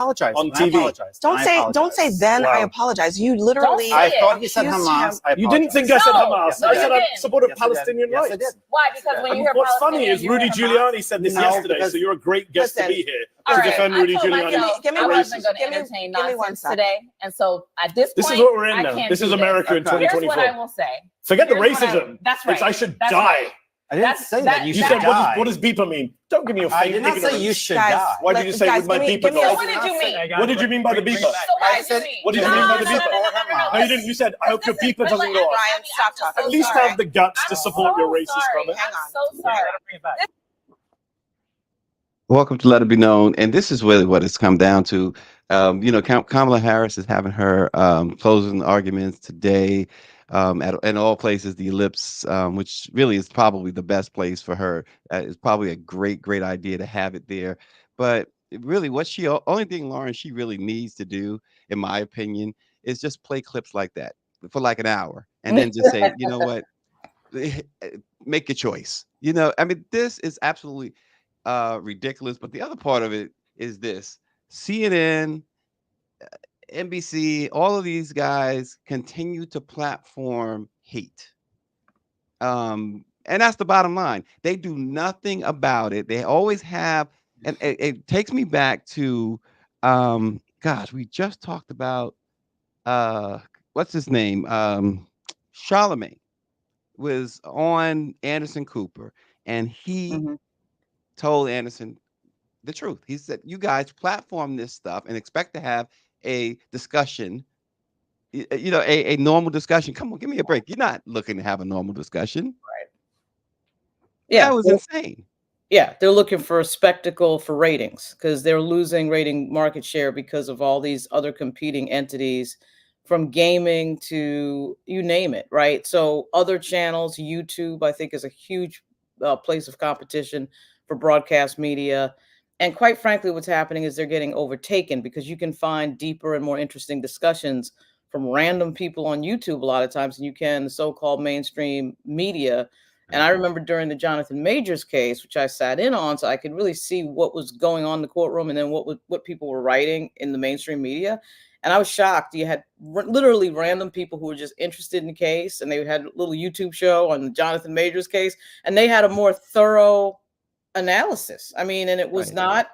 apologize on TV. Don't say then I apologize. You literally. I thought you said Hamas. You didn't think I said Hamas. Yes, I said I did. supported Yes, Palestinian Yes, I rights. did. Why? Because when you hear What's funny Palestinian, is you hear Rudy Hamas. Giuliani said this No, yesterday, because- so you're a great guest to Listen, be here All to right, defend I Rudy told Giuliani. myself Give me I one- wasn't going to give me- entertain give me one nonsense second. today, and so at this point, This is what we're in I now. can't This do is America in Okay. Here's 2024. what I will say. Forget the Here's what racism. that's right. I should That's die. right. I didn't That's- say that. You You should said, die. what does beeper mean? Don't give me your I fake did not say ignorance. you should Guys, die. Why did you say guys, with my give me- beeper give me a- though? What did you mean? What did you mean by the beeper? So what did you mean? What did you mean by the No, beeper? no, No, you didn't. You said, I hope your beeper doesn't go off. Brian, stop talking. At least have the guts to support your racist comment. Hang on. I'm so sorry. Welcome to Let It Be Known, and this is really what it's come down to. Kamala Harris is having her closing arguments today in all places. The Ellipse, which really is probably the best place for her, is probably a great idea to have it there. But really, only thing, Lauren, she really needs to do, in my opinion, is just play clips like that for like an hour, and then just say, you know what, make your choice. I mean, this is absolutely ridiculous. But the other part of it is this: CNN, NBC, all of these guys continue to platform hate. And that's the bottom line. They do nothing about it. They always have, and it takes me back to we just talked about what's his name? Charlemagne was on Anderson Cooper, and he told Anderson the truth. He said, you guys platform this stuff and expect to have a discussion, a normal discussion. Come on, give me a break. You're not looking to have a normal discussion. Right. Yeah. That was insane. Yeah, they're looking for a spectacle for ratings because they're losing rating market share because of all these other competing entities, from gaming to you name it, right? So other channels, YouTube, I think, is a huge place of competition for broadcast media. And quite frankly, what's happening is they're getting overtaken because you can find deeper and more interesting discussions from random people on YouTube a lot of times than you can the so-called mainstream media. And I remember during the Jonathan Majors case, which I sat in on, so I could really see what was going on in the courtroom and then what people were writing in the mainstream media. And I was shocked. You had literally random people who were just interested in the case, and they had a little YouTube show on the Jonathan Majors case, and they had a more thorough analysis. I mean, and it was not,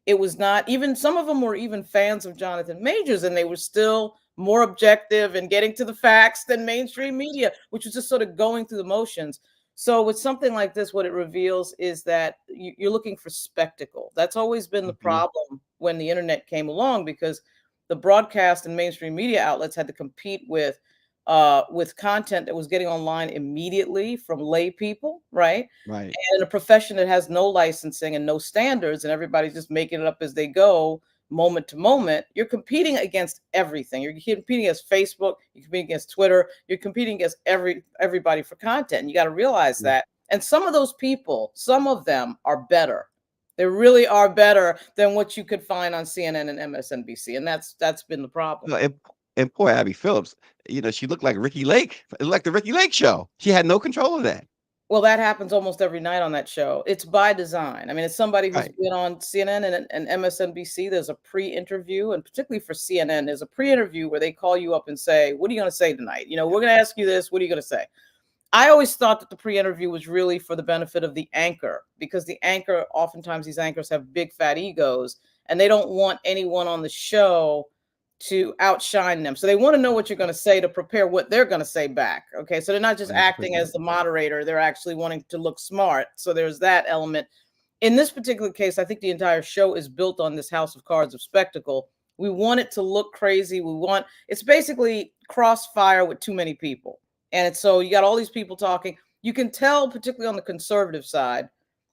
even some of them were even fans of Jonathan Majors, and they were still more objective and getting to the facts than mainstream media, which was just sort of going through the motions. So with something like this, what it reveals is that you're looking for spectacle. That's always been the problem when the internet came along, because the broadcast and mainstream media outlets had to compete with content that was getting online immediately from lay people, right? Right. And a profession that has no licensing and no standards, and everybody's just making it up as they go, moment to moment. You're competing against everything. You're competing against Facebook. You're competing against Twitter. You're competing against everybody for content. And you got to realize that. And some of those people, some of them are better. They really are better than what you could find on CNN and MSNBC. And that's been the problem. And poor Abby Phillips, she looked like Ricky Lake, like the Ricky Lake show. She had no control of that. Well, that happens almost every night on that show. It's by design. I mean, as somebody who's been on CNN and MSNBC, there's a pre-interview, and particularly for CNN, there's a pre-interview where they call you up and say, what are you going to say tonight? We're going to ask you this. What are you going to say? I always thought that the pre-interview was really for the benefit of the anchor, because the anchor, oftentimes these anchors have big fat egos, and they don't want anyone on the show to outshine them. So they want to know what you're going to say to prepare what they're going to say back. Okay. So they're not just acting as the moderator. They're actually wanting to look smart. So there's that element. In this particular case, I think the entire show is built on this house of cards of spectacle. We want it to look crazy. It's basically Crossfire with too many people. And so you got all these people talking. You can tell, particularly on the conservative side,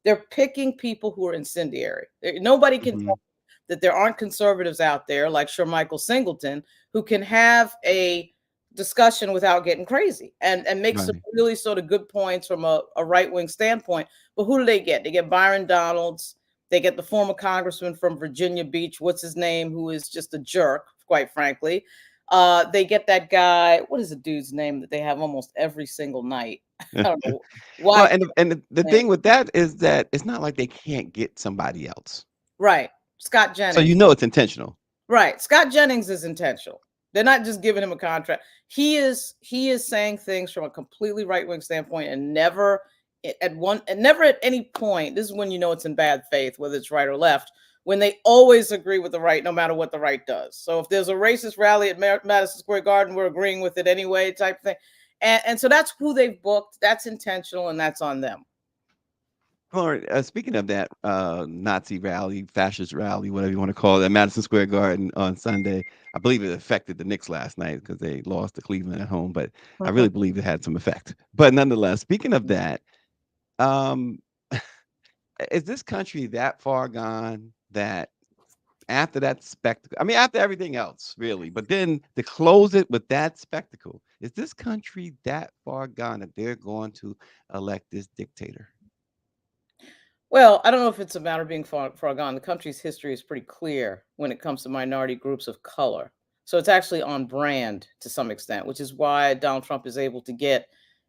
they're picking people who are incendiary. Nobody can tell that there aren't conservatives out there like Michael Singleton who can have a discussion without getting crazy and make some really sort of good points from a right-wing standpoint. But who do they get? They get Byron Donalds. They get the former congressman from Virginia Beach, what's his name, who is just a jerk, quite frankly. They get that guy, what is the dude's name that they have almost every single night? I don't know why. Well, and the thing with that is that it's not like they can't get somebody else. Right. Scott So Jennings. you know it's intentional. Right. Scott Jennings is intentional. They're not just giving him a contract. He is saying things from a completely right-wing standpoint and never at any point, this is when you know it's in bad faith, whether it's right or left, when they always agree with the right, no matter what the right does. So if there's a racist rally at Madison Square Garden, we're agreeing with it anyway, type thing. And so that's who they've booked. That's intentional, and that's on them. Lauren, speaking of that Nazi rally, fascist rally, whatever you want to call it, at Madison Square Garden on Sunday, I believe it affected the Knicks last night because they lost to Cleveland at home, but I really believe it had some effect. But nonetheless, speaking of that, um, is this country that far gone that after that spectacle, I mean, after everything else, really, but then to close it with that spectacle, is this country that far gone that they're going to elect this dictator? Well, I don't know if it's a matter of being far gone. The country's history is pretty clear when it comes to minority groups of color. So it's actually on brand to some extent, which is why Donald Trump is able to get,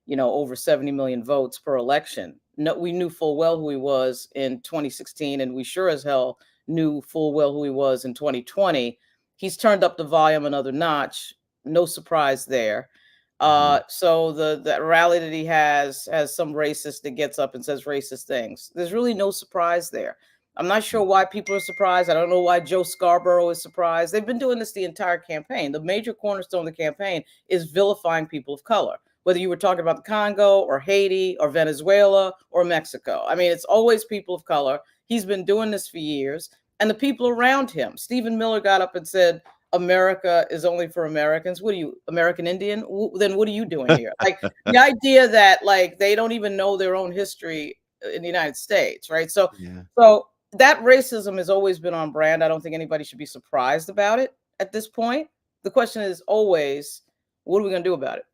over 70 million votes per election. No, we knew full well who he was in 2016, and we sure as hell knew full well who he was in 2020. He's turned up the volume another notch. No surprise there. So the rally that he has some racist that gets up and says racist things. There's really no surprise there. I'm not sure why people are surprised. I don't know why Joe Scarborough is surprised. They've been doing this the entire campaign. The major cornerstone of the campaign is vilifying people of color, whether you were talking about the Congo or Haiti or Venezuela or Mexico. I mean, it's always people of color. He's been doing this for years. And the people around him, Stephen Miller got up and said, America is only for Americans. What are you, American Indian? Then what are you doing here? Like the idea that like they don't even know their own history in the United States, right? So that racism has always been on brand. I don't think anybody should be surprised about it at this point. The question is always, what are we going to do about it?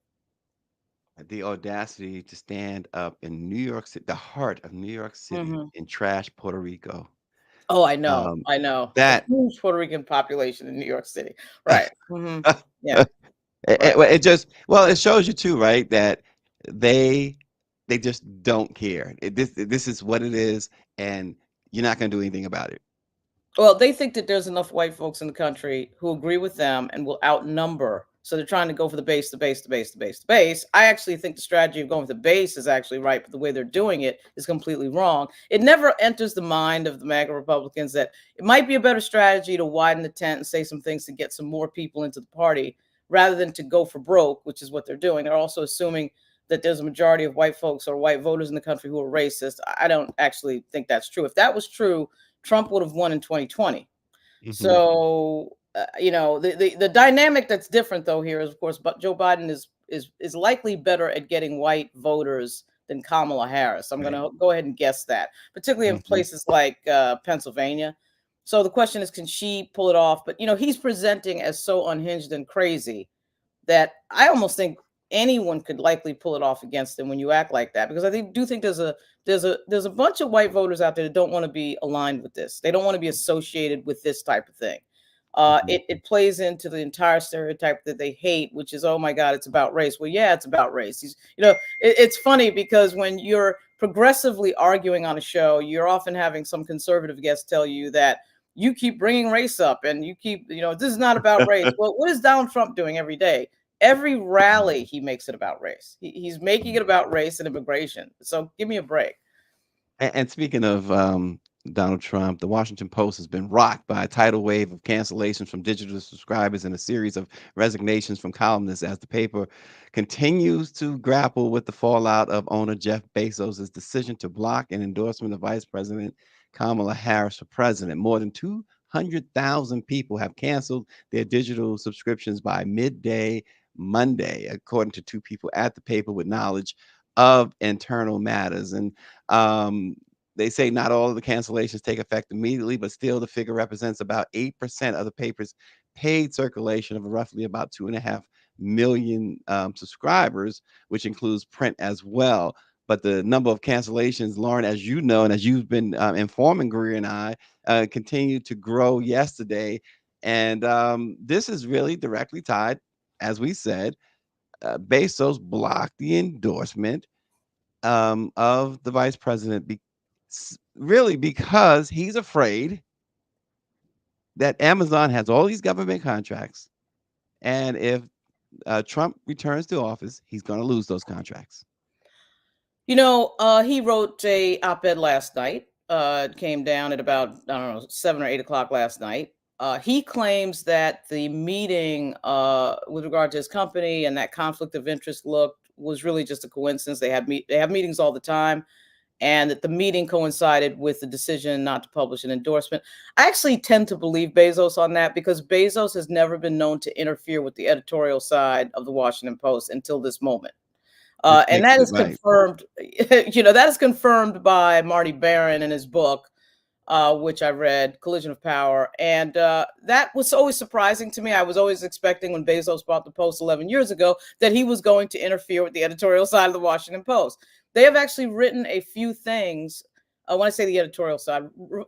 The audacity to stand up in New York City, the heart of New York City, and trash Puerto Rico. Oh, I know. That huge Puerto Rican population in New York City, right? Yeah. it shows you too, right? That they just don't care. This is what it is, and you're not going to do anything about it. Well, they think that there's enough white folks in the country who agree with them and will outnumber. So they're trying to go for the base, the base, the base, the base, the base. I actually think the strategy of going for the base is actually right, but the way they're doing it is completely wrong. It never enters the mind of the MAGA Republicans that it might be a better strategy to widen the tent and say some things to get some more people into the party rather than to go for broke, which is what they're doing. They're also assuming that there's a majority of white folks or white voters in the country who are racist. I don't actually think that's true. If that was true, Trump would have won in 2020. So, the dynamic that's different though here is, of course, but Joe Biden is likely better at getting white voters than Kamala Harris. I'm going to go ahead and guess that, particularly in places like Pennsylvania. So the question is, can she pull it off? But, he's presenting as so unhinged and crazy that I almost think anyone could likely pull it off against him when you act like that, because I do think there's a bunch of white voters out there that don't want to be aligned with this. They don't want to be associated with this type of thing. It plays into the entire stereotype that they hate, which is, oh my God, it's about race. Well, yeah, it's about race. It's funny because when you're progressively arguing on a show, you're often having some conservative guests tell you that you keep bringing race up and you keep, this is not about race. Well, what is Donald Trump doing every day? Every rally, he makes it about race. He's making it about race and immigration. So give me a break. And speaking of Donald Trump, the Washington Post has been rocked by a tidal wave of cancellations from digital subscribers and a series of resignations from columnists as the paper continues to grapple with the fallout of owner Jeff Bezos' decision to block an endorsement of Vice President Kamala Harris for president. More than 200,000 people have canceled their digital subscriptions by midday Monday, according to two people at the paper with knowledge of internal matters. And they say not all of the cancellations take effect immediately, but still the figure represents about 8% of the paper's paid circulation of roughly about 2.5 million subscribers, which includes print as well. But the number of cancellations, Lauren, as you know, and as you've been informing Greer and I, continued to grow yesterday. And this is really directly tied, as we said, Bezos blocked the endorsement of the vice president, really because he's afraid that Amazon has all these government contracts, and if Trump returns to office, he's going to lose those contracts. He wrote a op-ed last night. It came down at about, I don't know, 7 or 8 o'clock last night. He claims that the meeting with regard to his company and that conflict of interest was really just a coincidence. They have meetings all the time, and that the meeting coincided with the decision not to publish an endorsement. I actually tend to believe Bezos on that, because Bezos has never been known to interfere with the editorial side of the Washington Post until this moment. And that is confirmed, that is confirmed by Marty Baron in his book, which I read, Collision of Power. And that was always surprising to me. I was always expecting, when Bezos bought the Post 11 years ago, that he was going to interfere with the editorial side of the Washington Post. They have actually written a few things. When I say the editorial side,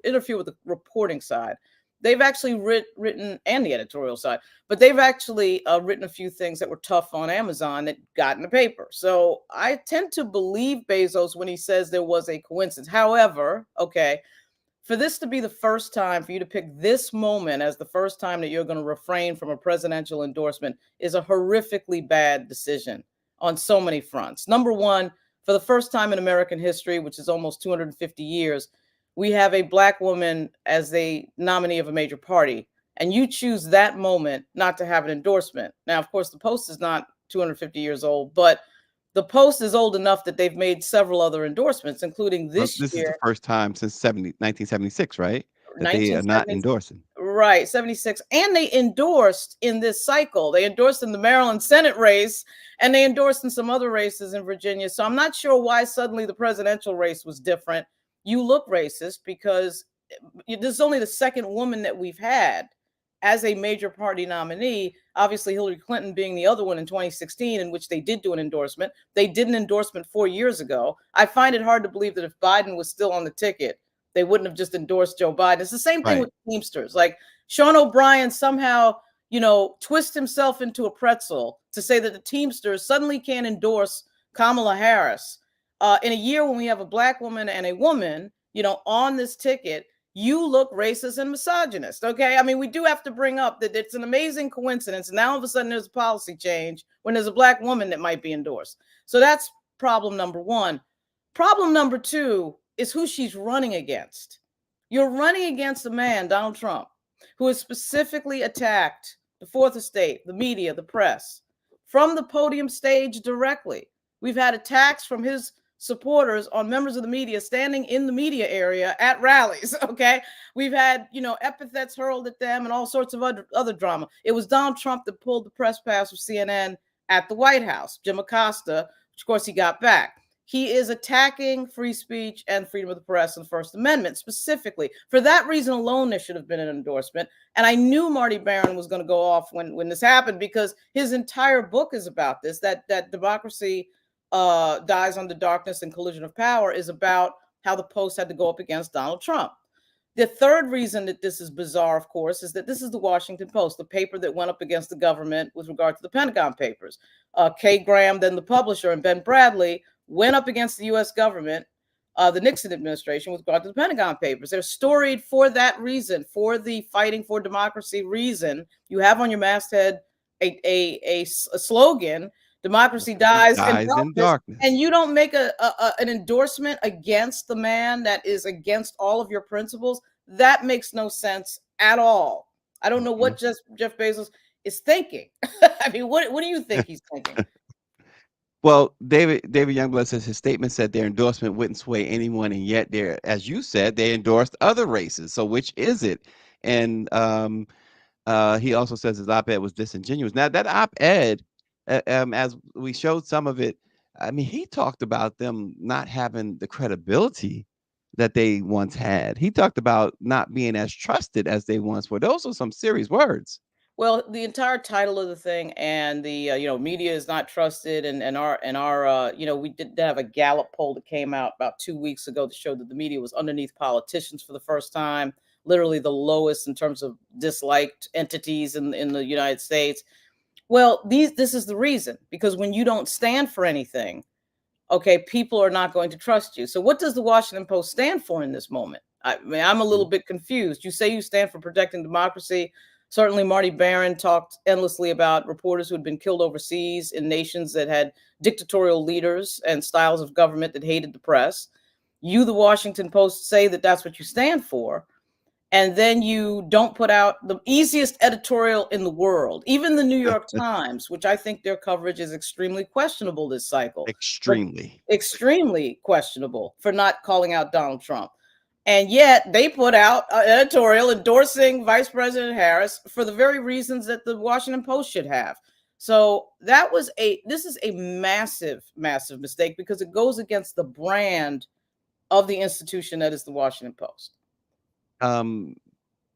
interfere with the reporting side. They've actually written, and the editorial side, but they've actually written a few things that were tough on Amazon that got in the paper. So I tend to believe Bezos when he says there was a coincidence. However, for this to be the first time, for you to pick this moment as the first time that you're going to refrain from a presidential endorsement, is a horrifically bad decision on so many fronts. Number one, for the first time in American history, which is almost 250 years, we have a Black woman as a nominee of a major party, and you choose that moment not to have an endorsement. Now, of course, the Post is not 250 years old, but the Post is old enough that they've made several other endorsements, including this year. This is the first time since 1976, right? That they are not endorsing. Right, 76. And they endorsed in this cycle. They endorsed in the Maryland Senate race, and they endorsed in some other races in Virginia. So I'm not sure why suddenly the presidential race was different. You look racist because this is only the second woman that we've had as a major party nominee. Obviously, Hillary Clinton being the other one in 2016, in which they did do an endorsement. They did an endorsement 4 years ago. I find it hard to believe that if Biden was still on the ticket, they wouldn't have just endorsed Joe Biden. It's the same thing with Teamsters. Like Sean O'Brien somehow, twist himself into a pretzel to say that the Teamsters suddenly can't endorse Kamala Harris. In a year when we have a Black woman and a woman, on this ticket, you look racist and misogynist. Okay. I mean, we do have to bring up that it's an amazing coincidence. Now, all of a sudden, there's a policy change when there's a Black woman that might be endorsed. So that's problem number one. Problem number two is who she's running against. You're running against a man, Donald Trump, who has specifically attacked the Fourth Estate, the media, the press, from the podium stage directly. We've had attacks from his supporters on members of the media standing in the media area at rallies. Okay. We've had, epithets hurled at them and all sorts of other drama. It was Donald Trump that pulled the press pass of CNN at the White House, Jim Acosta, which of course he got back. He is attacking free speech and freedom of the press and the First Amendment specifically. For that reason alone, there should have been an endorsement. And I knew Marty Baron was going to go off when this happened, because his entire book is about this, that democracy dies under darkness and collision of power is about how the Post had to go up against Donald Trump. The third reason that this is bizarre, of course, is that this is the Washington Post, the paper that went up against the government with regard to the Pentagon Papers. Kay Graham, then the publisher, and Ben Bradley went up against the U.S. government, the Nixon administration, with regard to the Pentagon Papers. They're storied for that reason, for the fighting for democracy reason. You have on your masthead a slogan, democracy dies in darkness. And you don't make an endorsement against the man that is against all of your principles. That makes no sense at all. I don't know what Jeff Bezos is thinking. I mean, what do you think he's thinking? Well, David Youngblood says his statement said their endorsement wouldn't sway anyone, and yet as you said, they endorsed other races. So which is it? And he also says his op-ed was disingenuous. Now that op-ed, as we showed some of it, I mean, he talked about them not having the credibility that they once had. He talked about not being as trusted as they once were. Those are some serious words. Well, the entire title of the thing and the media is not trusted, and our we did have a Gallup poll that came out about 2 weeks ago that showed that the media was underneath politicians for the first time, literally the lowest in terms of disliked entities in the United States. Well, this is the reason, because when you don't stand for anything, okay, people are not going to trust you. So what does the Washington Post stand for in this moment? I mean, I'm a little bit confused. You say you stand for protecting democracy. Certainly, Marty Barron talked endlessly about reporters who had been killed overseas in nations that had dictatorial leaders and styles of government that hated the press. You, the Washington Post, say that that's what you stand for. And then you don't put out the easiest editorial in the world. Even the New York Times, which I think their coverage is extremely questionable this cycle. Extremely questionable for not calling out Donald Trump. And yet they put out an editorial endorsing Vice President Harris for the very reasons that the Washington Post should have. So this is a massive, massive mistake because it goes against the brand of the institution that is the Washington Post.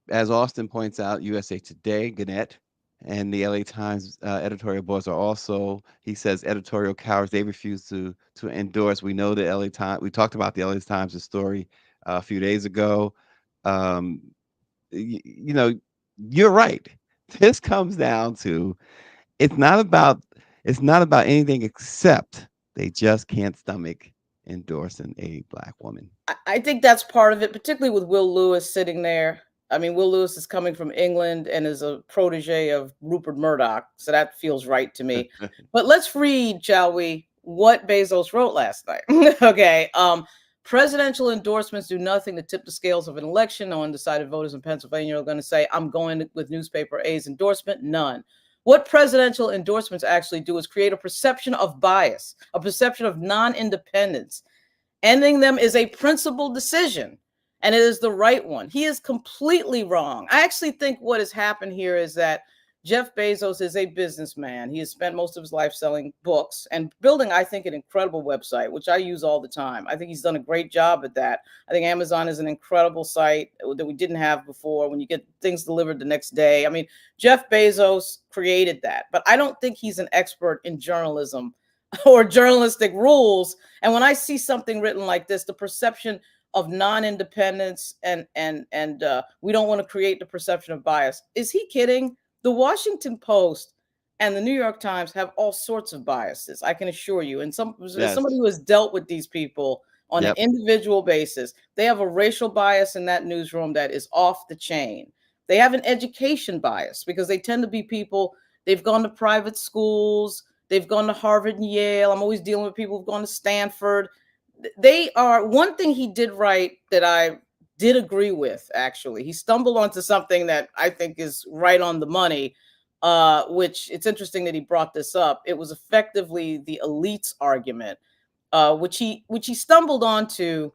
As Austin points out, USA Today, Gannett, and the LA Times editorial boards are also, he says, editorial cowards. They refuse to endorse. We know the LA Times. We talked about the LA Times' story a few days ago. You know, you're right. This comes down to it's not about anything except they just can't stomach endorsing a Black woman. I think that's part of it, particularly with Will Lewis sitting there. I mean, Will Lewis is coming from England and is a protege of Rupert Murdoch, so that feels right to me. But let's read, shall we, what Bezos wrote last night. Okay. Presidential endorsements do nothing to tip the scales of an election. No undecided voters in Pennsylvania are going to say, I'm going with newspaper A's endorsement. None. What presidential endorsements actually do is create a perception of bias, a perception of non-independence. Ending them is a principled decision, and it is the right one. He is completely wrong. I actually think what has happened here is that Jeff Bezos is a businessman. He has spent most of his life selling books and building, I think, an incredible website, which I use all the time. I think he's done a great job at that. I think Amazon is an incredible site that we didn't have before when you get things delivered the next day. I mean, Jeff Bezos created that, but I don't think he's an expert in journalism or journalistic rules. And when I see something written like this, the perception of non-independence and we don't want to create the perception of bias. Is he kidding? The Washington Post and the New York Times have all sorts of biases, I can assure you. And somebody who has dealt with these people on an individual basis, they have a racial bias in that newsroom that is off the chain. They have an education bias because they tend to be people, they've gone to private schools, they've gone to Harvard and Yale. I'm always dealing with people who've gone to Stanford. They are, one thing he did right that I did agree with, actually. He stumbled onto something that I think is right on the money, which it's interesting that he brought this up. It was effectively the elites argument, which he stumbled onto.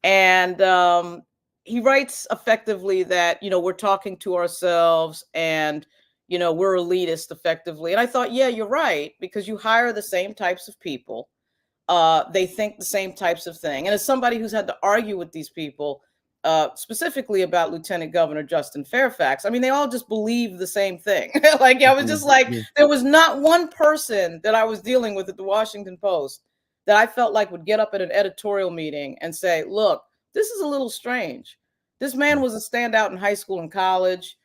And he writes effectively that, we're talking to ourselves and, we're elitist effectively. And I thought, yeah, you're right, because you hire the same types of people. They think the same types of thing. And as somebody who's had to argue with these people, specifically about Lieutenant Governor Justin Fairfax, I mean, they all just believe the same thing. Like, I was just like, there was not one person that I was dealing with at the Washington Post that I felt like would get up at an editorial meeting and say, look, this is a little strange. This man was a standout in high school and college,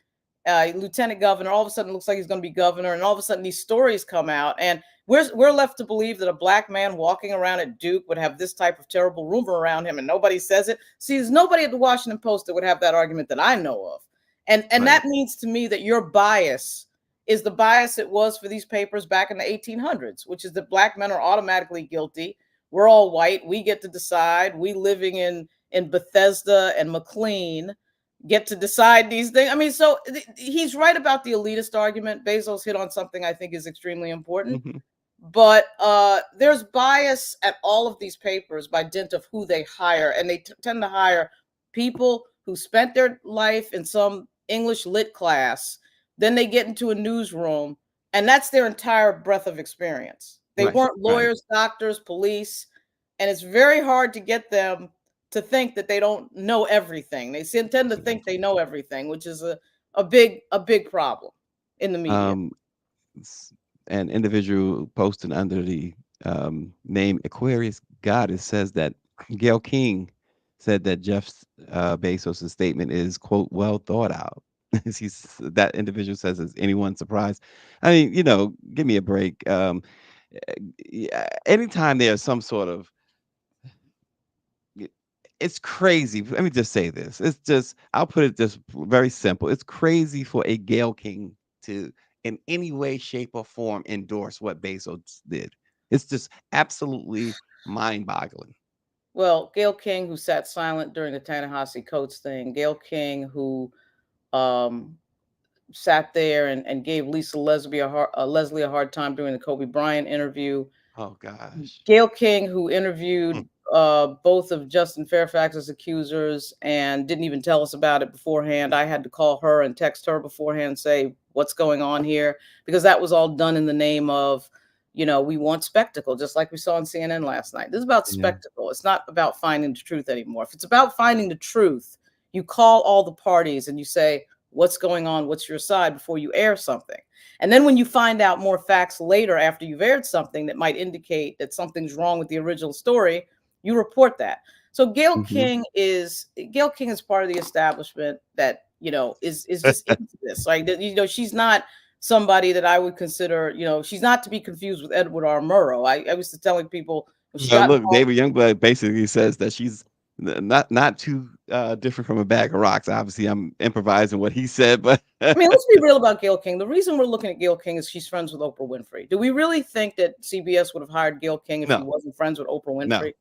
lieutenant governor, all of a sudden looks like he's going to be governor. And all of a sudden these stories come out and we're left to believe that a Black man walking around at Duke would have this type of terrible rumor around him and nobody says it. See, there's nobody at the Washington Post that would have that argument that I know of. And that means to me that your bias is the bias it was for these papers back in the 1800s, which is that Black men are automatically guilty. We're all white. We get to decide. We living in Bethesda and McLean get to decide these things. I mean, so he's right about the elitist argument. Bezos hit on something I think is extremely important. Mm-hmm. But there's bias at all of these papers by dint of who they hire. And they tend to hire people who spent their life in some English lit class. Then they get into a newsroom and that's their entire breadth of experience. They weren't lawyers, doctors, police. And it's very hard to get them to think that they don't know everything. They tend to think they know everything, which is a big problem in the media. An individual posted under the name Aquarius Goddess says that Gayle King said that Jeff Bezos' statement is, quote, well thought out. That individual says, is anyone surprised? I mean, give me a break. Anytime there's some sort of it's crazy. Let me just say this. It's just, I'll put it just very simple. It's crazy for a Gayle King to, in any way, shape, or form, endorse what Bezos did. It's just absolutely mind-boggling. Well, Gayle King, who sat silent during the Ta-Nehisi Coates thing, Gayle King, who um, sat there and gave Leslie a hard time during the Kobe Bryant interview. Oh gosh. Gayle King, who Hmm. interviewed both of Justin Fairfax's accusers and didn't even tell us about it beforehand. I had to call her and text her beforehand and say, what's going on here? Because that was all done in the name of, we want spectacle, just like we saw on CNN last night. This is about Yeah. spectacle. It's not about finding the truth anymore. If it's about finding the truth, you call all the parties and you say, what's going on? What's your side before you air something? And then when you find out more facts later after you've aired something that might indicate that something's wrong with the original story, you report that. So Gayle King is part of the establishment that, is just into this. Like, she's not somebody that I would consider, she's not to be confused with Edward R. Murrow. I was telling people when she got Look, involved, David Youngblood basically says that she's not too different from a bag of rocks. Obviously, I'm improvising what he said, but I mean, let's be real about Gayle King. The reason we're looking at Gayle King is she's friends with Oprah Winfrey. Do we really think that CBS would have hired Gayle King if she no, wasn't friends with Oprah Winfrey? no,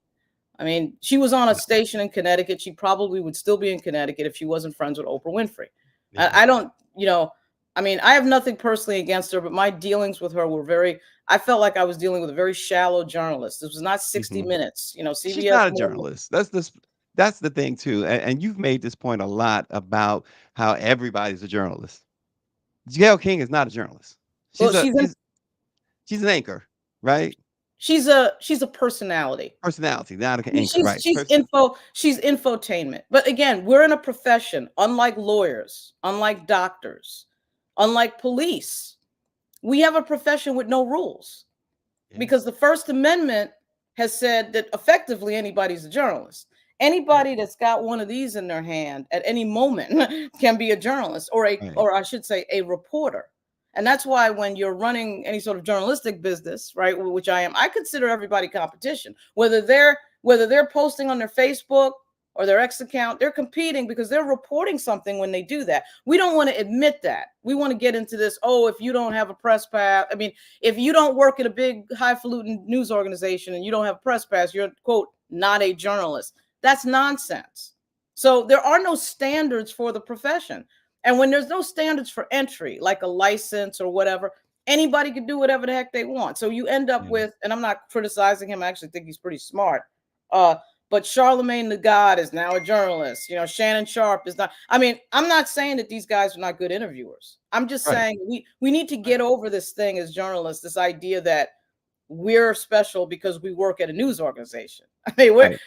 I mean, she was on a no. station in Connecticut. She probably would still be in Connecticut if she wasn't friends with Oprah Winfrey. Yeah. I don't, I mean, I have nothing personally against her, but my dealings with her were I felt like I was dealing with a very shallow journalist. This was not 60 Minutes. CBS. She's not a journalist. That's the thing too. And you've made this point a lot about how everybody's a journalist. Gayle King is not a journalist. Well, She's an anchor, right? She's a personality. Personality, not an anchor, right? She's infotainment. But again, we're in a profession, unlike lawyers, unlike doctors, unlike police. We have a profession with no rules. Yeah. Because the First Amendment has said that effectively anybody's a journalist. Anybody that's got one of these in their hand at any moment can be a journalist or I should say a reporter. And that's why when you're running any sort of journalistic business, right, which I am, I consider everybody competition. Whether they're posting on their Facebook or their X account, they're competing because they're reporting something when they do that. We don't want to admit that. We want to get into this, if you don't have a press pass, I mean, if you don't work at a big highfalutin news organization and you don't have a press pass, you're, quote, not a journalist. That's nonsense. So there are no standards for the profession. And when there's no standards for entry, like a license or whatever, anybody can do whatever the heck they want. So you end up with, and I'm not criticizing him, I actually think he's pretty smart. But Charlemagne the God is now a journalist. Shannon Sharp is not. I mean, I'm not saying that these guys are not good interviewers. I'm just saying we need to get over this thing as journalists, this idea that we're special because we work at a news organization. I mean,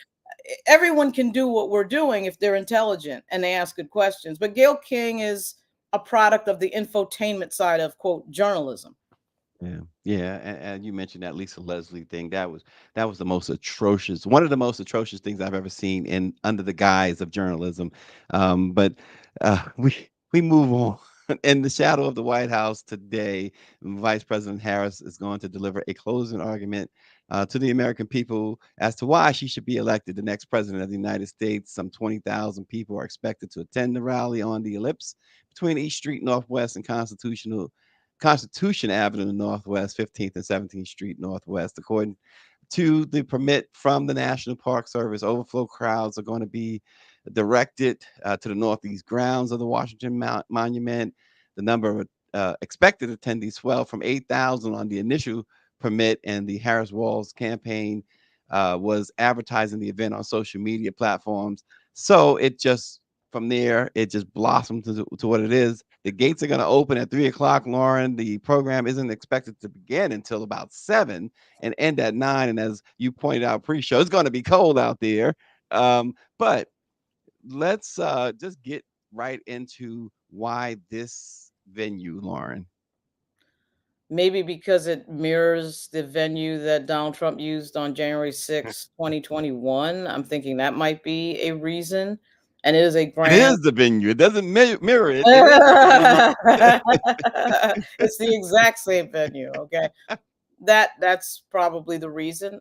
everyone can do what we're doing if they're intelligent and they ask good questions. But Gayle King is a product of the infotainment side of, quote, journalism. Yeah. And you mentioned that Lisa Leslie thing. That was the most atrocious, one of the most atrocious things I've ever seen in under the guise of journalism. But we move on. In the shadow of the White House today, Vice President Harris is going to deliver a closing argument to the American people as to why she should be elected the next president of the United States. Some 20,000 people are expected to attend the rally on the ellipse between East Street Northwest and Constitution Avenue Northwest, 15th and 17th Street Northwest. According to the permit from the National Park Service, overflow crowds are going to be directed to the northeast grounds of the Washington Monument. The number of expected attendees swelled from 8,000 on the initial permit, and the Harris Walls campaign was advertising the event on social media platforms. So from there, it just blossomed to what it is. The gates are going to open at 3:00, Lauren. The program isn't expected to begin until about 7 and end at 9. And as you pointed out pre-show, it's going to be cold out there. But let's just get right into why this venue, Lauren. Maybe because it mirrors the venue that Donald Trump used on January 6, 2021. I'm thinking that might be a reason. And it is a grand. It is the venue. It doesn't mirror it. It's the exact same venue. Okay. That's probably the reason.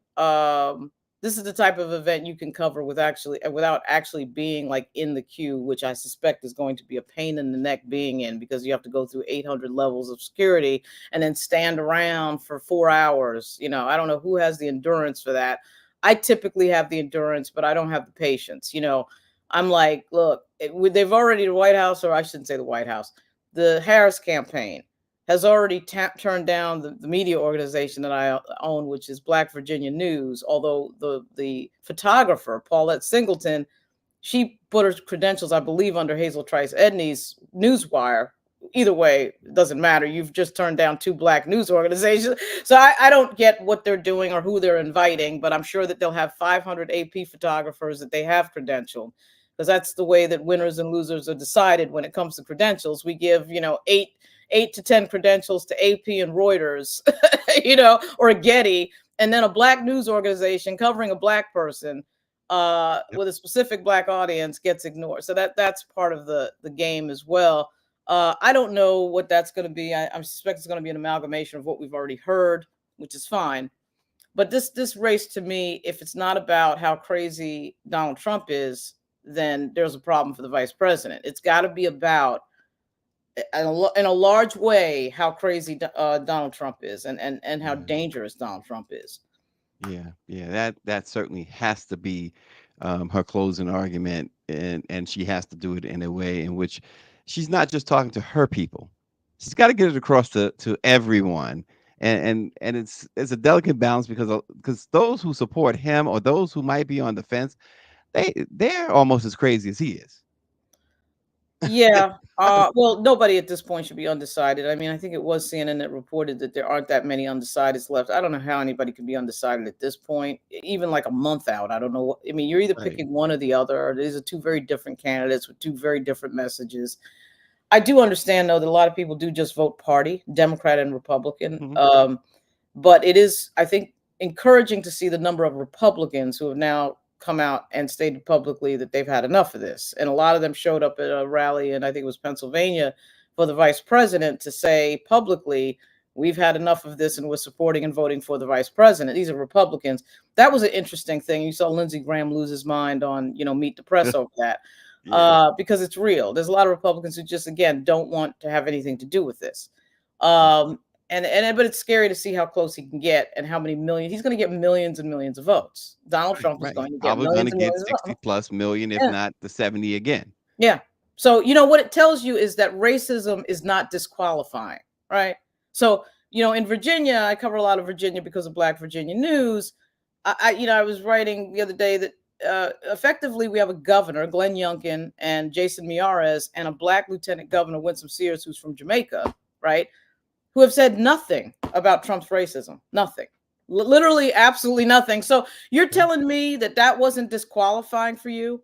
this is the type of event you can cover without actually being like in the queue, which I suspect is going to be a pain in the neck being in, because you have to go through 800 levels of security and then stand around for 4 hours. You know, I don't know who has the endurance for that. I typically have the endurance, but I don't have the patience. You know, I'm like, look, they've already, the White House, or I shouldn't say the White House, the Harris campaign has already turned down the media organization that I own, which is Black Virginia News. Although the photographer, Paulette Singleton, she put her credentials, I believe, under Hazel Trice Edney's Newswire. Either way, it doesn't matter. You've just turned down 2 Black news organizations. So I don't get what they're doing or who they're inviting, but I'm sure that they'll have 500 AP photographers that they have credentialed, because that's the way that winners and losers are decided when it comes to credentials. We give, you know, 8 to 10 credentials to AP and Reuters, you know, or a Getty, and then a Black news organization covering a Black person with a specific Black audience gets ignored. So that's part of the game as well. I don't know what that's going to be. I suspect it's going to be an amalgamation of what we've already heard, which is fine. But this race, to me, if it's not about how crazy Donald Trump is, then there's a problem for the vice president. It's got to be about, in a large way, how crazy Donald Trump is, and how dangerous Donald Trump is. Yeah, that certainly has to be her closing argument, and she has to do it in a way in which she's not just talking to her people. She's got to get it across to everyone, and it's a delicate balance, because those who support him or those who might be on the fence, they're almost as crazy as he is. Yeah. Well, nobody at this point should be undecided. I mean, I think it was CNN that reported that there aren't that many undecideds left. I don't know how anybody could be undecided at this point, even like a month out. I don't know. I mean, you're either picking one or the other, or these are 2 very different candidates with 2 very different messages. I do understand, though, that a lot of people do just vote party, Democrat and Republican. But it is, I think, encouraging to see the number of Republicans who have now come out and stated publicly that they've had enough of this. And a lot of them showed up at a rally in, I think it was Pennsylvania, for the vice president to say publicly, we've had enough of this and we're supporting and voting for the vice president. These are Republicans. That was an interesting thing. You saw Lindsey Graham lose his mind on, you know, Meet the Press over that. Because it's real. There's a lot of Republicans who just, again, don't want to have anything to do with this. But it's scary to see how close he can get and how many millions. He's going to get millions and millions of votes. Donald Trump is going to get millions and millions 60 plus million, if not the 70 again. Yeah. So, you know, what it tells you is that racism is not disqualifying, right? So, you know, in Virginia, I cover a lot of Virginia because of Black Virginia News. I was writing the other day that effectively we have a governor, Glenn Youngkin, and Jason Miyares, and a Black lieutenant governor, Winsome Sears, who's from Jamaica, right, who have said nothing about Trump's racism. Nothing. Literally, absolutely nothing. So you're telling me that wasn't disqualifying for you?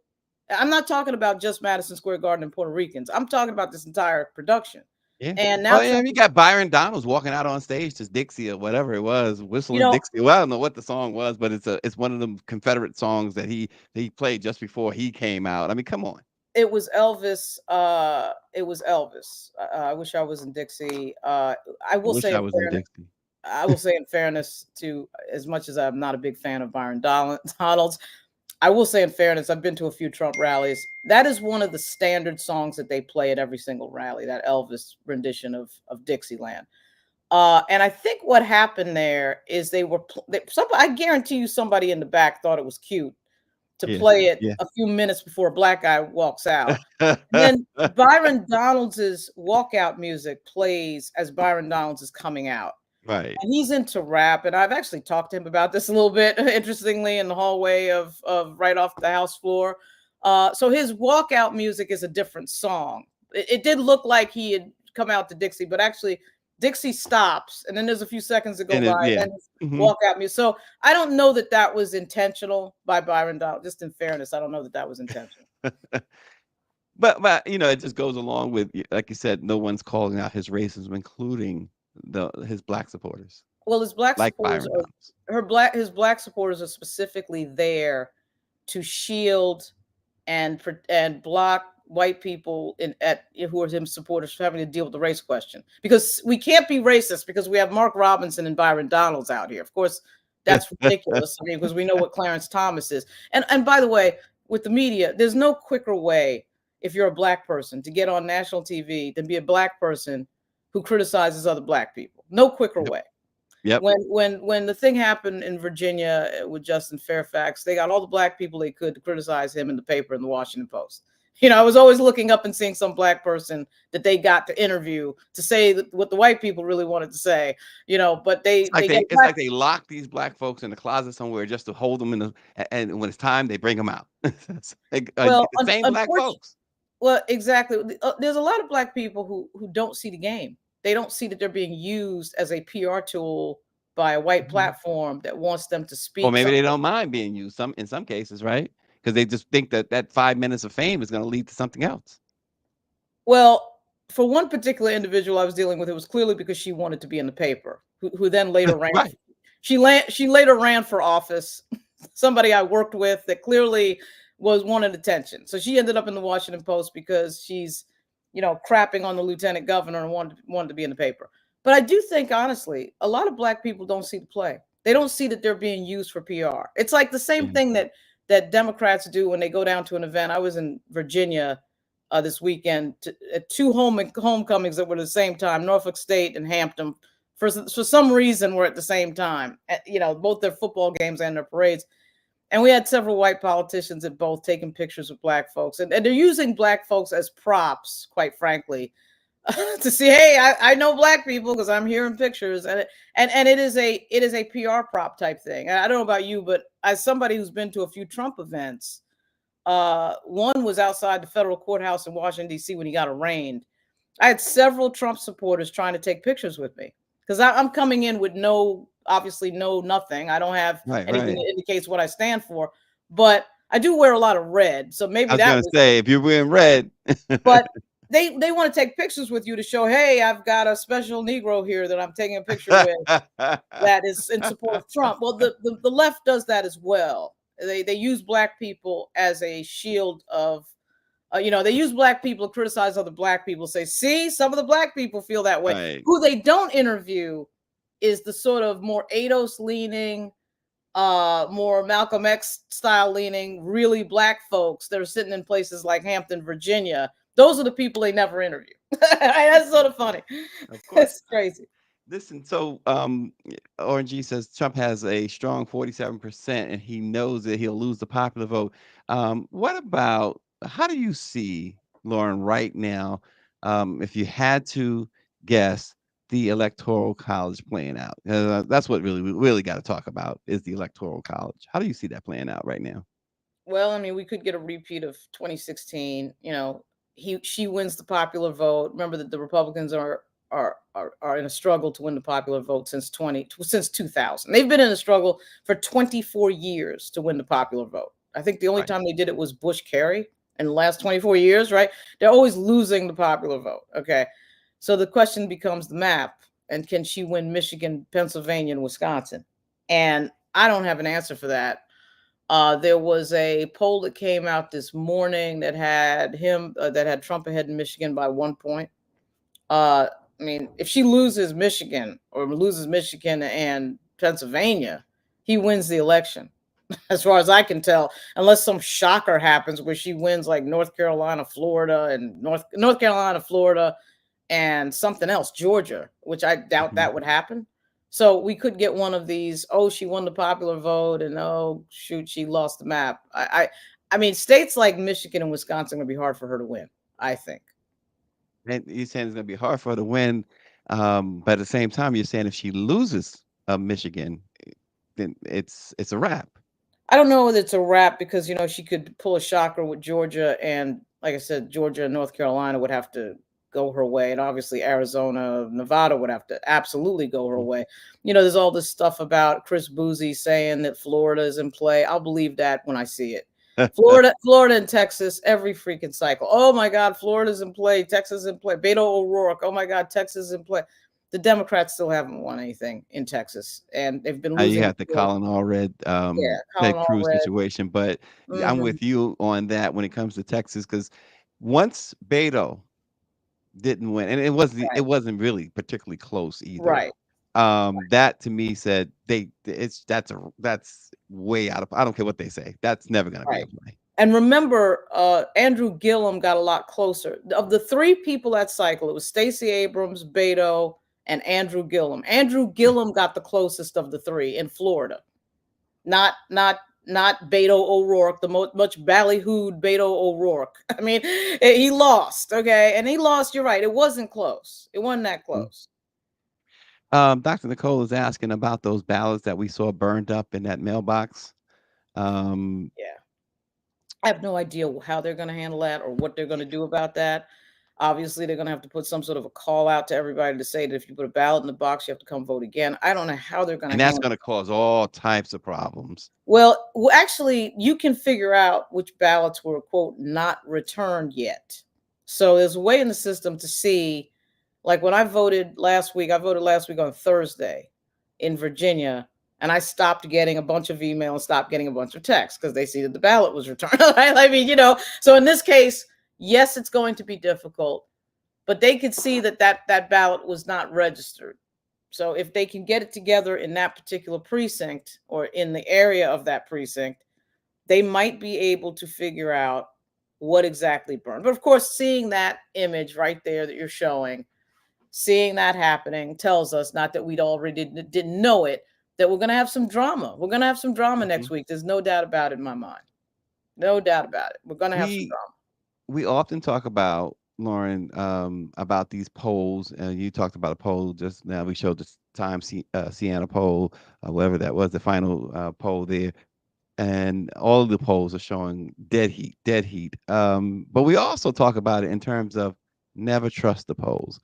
I'm not talking about just Madison Square Garden and Puerto Ricans. I'm talking about this entire production. Yeah. And now you got Byron Donalds walking out on stage to Dixie or whatever it was, whistling Dixie. Well, I don't know what the song was, but it's one of them Confederate songs that he played just before he came out. I mean, come on. It was Elvis. I wish I was in Dixie. I will say in fairness to, as much as I'm not a big fan of Byron Donalds, I will say in fairness, I've been to a few Trump rallies. That is one of the standard songs that they play at every single rally, that Elvis rendition of Dixieland. And I think what happened there is I guarantee you somebody in the back thought it was cute to play it a few minutes before a Black guy walks out. And then Byron Donalds' walkout music plays as Byron Donalds is coming out. Right. And he's into rap. And I've actually talked to him about this a little bit, interestingly, in the hallway of right off the House floor. So his walkout music is a different song. It did look like he had come out to Dixie, but actually Dixie stops, and then there's a few seconds that go by, and walkout music. So I don't know that was intentional by Byron Donalds. Just in fairness, I don't know that was intentional. But you know, it just goes along with, like you said, no one's calling out his racism, including his Black supporters. Well, his Black like supporters, his Black supporters are specifically there to shield and block white people who are him supporters having to deal with the race question, because we can't be racist because we have Mark Robinson and Byron Donalds out here. Of course, That's ridiculous. I mean, because we know what Clarence Thomas is. And by the way, with the media, there's no quicker way if you're a black person to get on national TV than be a black person who criticizes other black people. No quicker way. Yep. When the thing happened in Virginia with Justin Fairfax, they got all the black people they could to criticize him in the paper in the Washington Post. You know, I was always looking up and seeing some black person that they got to interview to say what the white people really wanted to say, you know, but it's like they lock these black folks in the closet somewhere just to hold them in the, and when it's time, they bring them out. It's like, well, the same black folks. Well, exactly. There's a lot of black people who don't see the game. They don't see that they're being used as a PR tool by a white platform that wants them to speak. Or maybe they don't mind being used in some cases, right? Because they just think that 5 minutes of fame is going to lead to something else. Well, for one particular individual I was dealing with, it was clearly because she wanted to be in the paper, who then later ran. Right. She later ran for office. Somebody I worked with that clearly wanted attention. So she ended up in the Washington Post because she's, you know, crapping on the lieutenant governor and wanted to be in the paper. But I do think, honestly, a lot of black people don't see the play. They don't see that they're being used for PR. It's like the same thing that Democrats do when they go down to an event. I was in Virginia this weekend at two homecomings that were at the same time, Norfolk State and Hampton. For some reason, were at the same time, you know, both their football games and their parades. And we had several white politicians at both taking pictures with black folks. And they're using black folks as props, quite frankly, to see, hey, I know black people because I'm here in pictures. And it is a PR prop type thing. And I don't know about you, but as somebody who's been to a few Trump events, one was outside the federal courthouse in Washington, D.C. when he got arraigned. I had several Trump supporters trying to take pictures with me because I'm coming in with obviously nothing. I don't have anything that indicates what I stand for, but I do wear a lot of red. So maybe I was gonna say, if you're wearing red, but they want to take pictures with you to show, hey, I've got a special Negro here that I'm taking a picture with that is in support of Trump. Well, the left does that as well. They use black people as a shield of, you know, they use black people to criticize other black people, say, see, some of the black people feel that way. Right. Who they don't interview is the sort of more ADOS leaning, more Malcolm X style leaning, really black folks that are sitting in places like Hampton, Virginia. Those are the people they never interview. That's sort of funny. It's crazy. Listen, so RNG says Trump has a strong 47% and he knows that he'll lose the popular vote. What about, how do you see, Lauren, right now, if you had to guess, the Electoral College playing out? That's what we really got to talk about, is the Electoral College. How do you see that playing out right now? Well, I mean, we could get a repeat of 2016. You know, she wins the popular vote. Remember that the Republicans are in a struggle to win the popular vote since 2000. They've been in a struggle for 24 years to win the popular vote. I think the only time they did it was Bush-Kerry in the last 24 years, right? They're always losing the popular vote. Okay. So the question becomes the map, and can she win Michigan, Pennsylvania, and Wisconsin? And I don't have an answer for that. There was a poll that came out this morning that had Trump ahead in Michigan by 1 point. I mean, if she loses Michigan and Pennsylvania, he wins the election, as far as I can tell, unless some shocker happens where she wins like North Carolina, Florida, and something else, Georgia, which I doubt that would happen. So we could get one of these, oh, she won the popular vote, and oh, shoot, she lost the map. I mean, states like Michigan and Wisconsin are going to be hard for her to win, I think. And you're saying it's going to be hard for her to win, but at the same time, you're saying if she loses Michigan, then it's a wrap. I don't know whether it's a wrap because, you know, she could pull a shocker with Georgia, and like I said, Georgia and North Carolina would have to go her way, and obviously Arizona, Nevada would have to absolutely go her way. You know, there's all this stuff about Chris Boozy saying that Florida is in play. I'll believe that when I see it. Florida and Texas every freaking cycle. Oh my God, Florida's in play, Texas is in play. Beto O'Rourke, oh my God, Texas is in play. The Democrats still haven't won anything in Texas, and they've been losing. You have the Colin Allred, Ted Cruz situation, but I'm with you on that when it comes to Texas, because once Beto didn't win, and it wasn't really particularly close either. Right. That to me said that's way out of. I don't care what they say. That's never going to be a play. And remember, Andrew Gillum got a lot closer. Of the three people that cycle, it was Stacey Abrams, Beto, and Andrew Gillum. Andrew Gillum got the closest of the three in Florida. Not Beto O'Rourke, the much ballyhooed Beto O'Rourke. I mean, he lost, okay? And he lost, you're right. It wasn't close. It wasn't that close. Dr. Nicole is asking about those ballots that we saw burned up in that mailbox. Yeah. I have no idea how they're going to handle that or what they're going to do about that. Obviously, they're going to have to put some sort of a call out to everybody to say that if you put a ballot in the box, you have to come vote again. I don't know how they're going to. And that's going to cause all types of problems. Well, actually, you can figure out which ballots were, quote, not returned yet. So there's a way in the system to see, like when I voted last week on Thursday in Virginia, and I stopped getting a bunch of email and stopped getting a bunch of texts because they see that the ballot was returned. I mean, so in this case, yes, it's going to be difficult, but they could see that ballot was not registered. So if they can get it together in that particular precinct or in the area of that precinct, they might be able to figure out what exactly burned. But of course, seeing that image right there that you're showing, seeing that happening tells us, not that we'd already didn't know it, that we're going to have some drama. We're going to have some drama next week. There's no doubt about it in my mind. No doubt about it. We're going to have some drama. We often talk about, Lauren, about these polls, and you talked about a poll just now. We showed the Times Siena poll, whatever that was, the final poll there, and all of the polls are showing dead heat. But we also talk about it in terms of never trust the polls.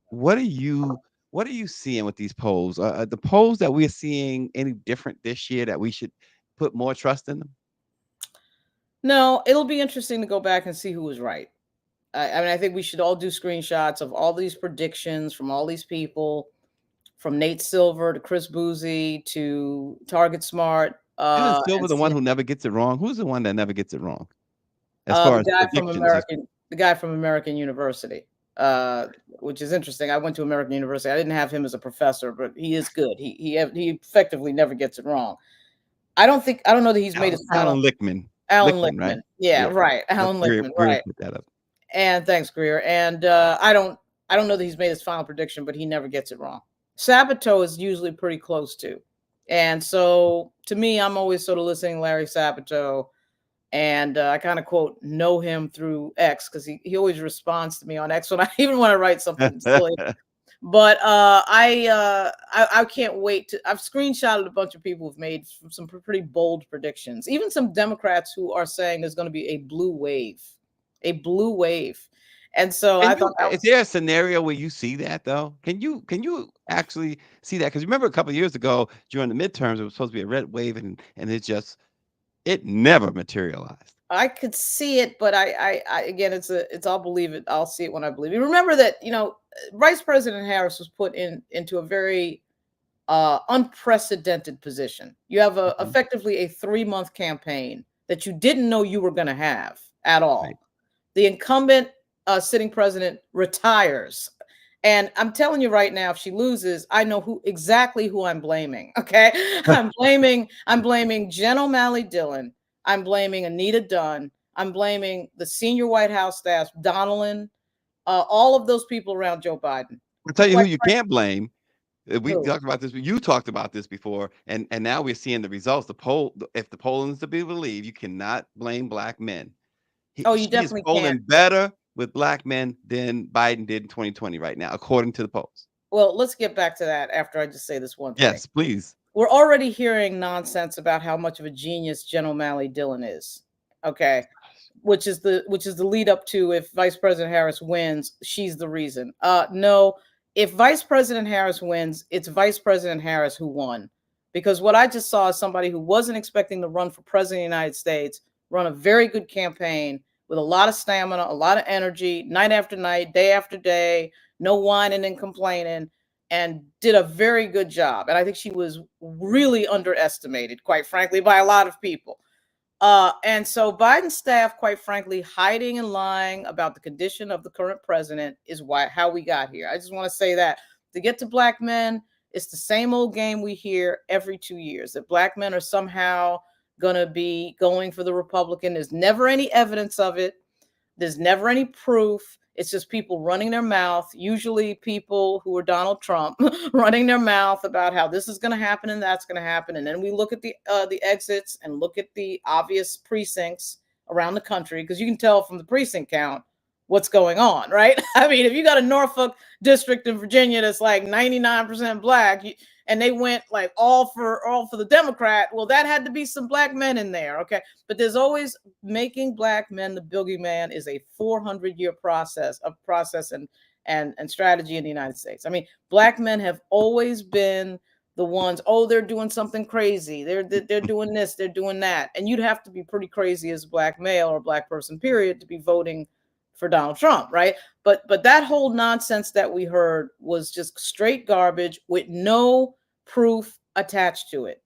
What are you seeing with these polls? Are the polls that we're seeing any different this year that we should put more trust in them? No, it'll be interesting to go back and see who was right. I mean, I think we should all do screenshots of all these predictions from all these people, from Nate Silver to Chris Boozy to Target Smart. Isn't Silver the one who never gets it wrong? Who's the one that never gets it wrong? As far as the guy from American University, which is interesting. I went to American University. I didn't have him as a professor, but he is good. He effectively never gets it wrong. I don't know that he's made his final. Alan Lichtman. Alan Lichtman. Right? Yeah, right. Alan Lichtman. Right. Put that up. And thanks, Greer. And I don't know that he's made his final prediction, but he never gets it wrong. Sabato is usually pretty close to. And so to me, I'm always sort of listening to Larry Sabato. And I kind of quote know him through X because he always responds to me on X when I write something silly. But I can't wait to. I've screenshotted a bunch of people who've made some pretty bold predictions. Even some Democrats who are saying there's going to be a blue wave. And so I thought, is there a scenario where you see that though? Can you actually see that? Because remember a couple of years ago during the midterms, it was supposed to be a red wave, and it never materialized. I could see it, but I again, it's I'll believe it. I'll see it when I believe it. Remember that Vice President Harris was put into a very unprecedented position. You have effectively a 3-month campaign that you didn't know you were going to have at all. Right. The incumbent sitting president retires. And I'm telling you right now, if she loses, I know exactly who I'm blaming. Okay. I'm blaming Jen O'Malley Dillon. I'm blaming Anita Dunn. I'm blaming the senior White House staff, Donilon, all of those people around Joe Biden. I'll tell you who you can't blame. We talked about this. You talked about this before, and now we're seeing the results. The poll, if the polling is to be believed, you cannot blame black men. You definitely polling better with black men than Biden did in 2020 right now, according to the polls. Well, let's get back to that after I just say this one thing. Yes, please. We're already hearing nonsense about how much of a genius Jen O'Malley Dillon is. Okay. Which is the lead up to if Vice President Harris wins, she's the reason. No, if Vice President Harris wins, it's Vice President Harris who won. Because what I just saw is somebody who wasn't expecting to run for president of the United States, run a very good campaign with a lot of stamina, a lot of energy, night after night, day after day, no whining and complaining, and did a very good job. And I think she was really underestimated, quite frankly, by a lot of people. And so Biden's staff, quite frankly, hiding and lying about the condition of the current president is how we got here. I just want to say that to get to black men It's the same old game we hear every 2 years, that black men are somehow going to be going for the Republican. There's never any evidence of it. There's never any proof. It's just people running their mouth, usually people who are Donald Trump, running their mouth about how this is going to happen and that's going to happen. And then we look at the exits and look at the obvious precincts around the country, because you can tell from the precinct count what's going on, right? I mean, if you got a Norfolk district in Virginia that's like 99% black, and they went like all for the Democrat, well, that had to be some black men in there, okay? But there's always making black men the boogeyman is a 400-year process and strategy in the United States. I mean, black men have always been the ones, oh, they're doing something crazy. They're doing this, they're doing that. And you'd have to be pretty crazy as a black male or a black person, period, to be voting for Donald Trump, right? But that whole nonsense that we heard was just straight garbage with no proof attached to it.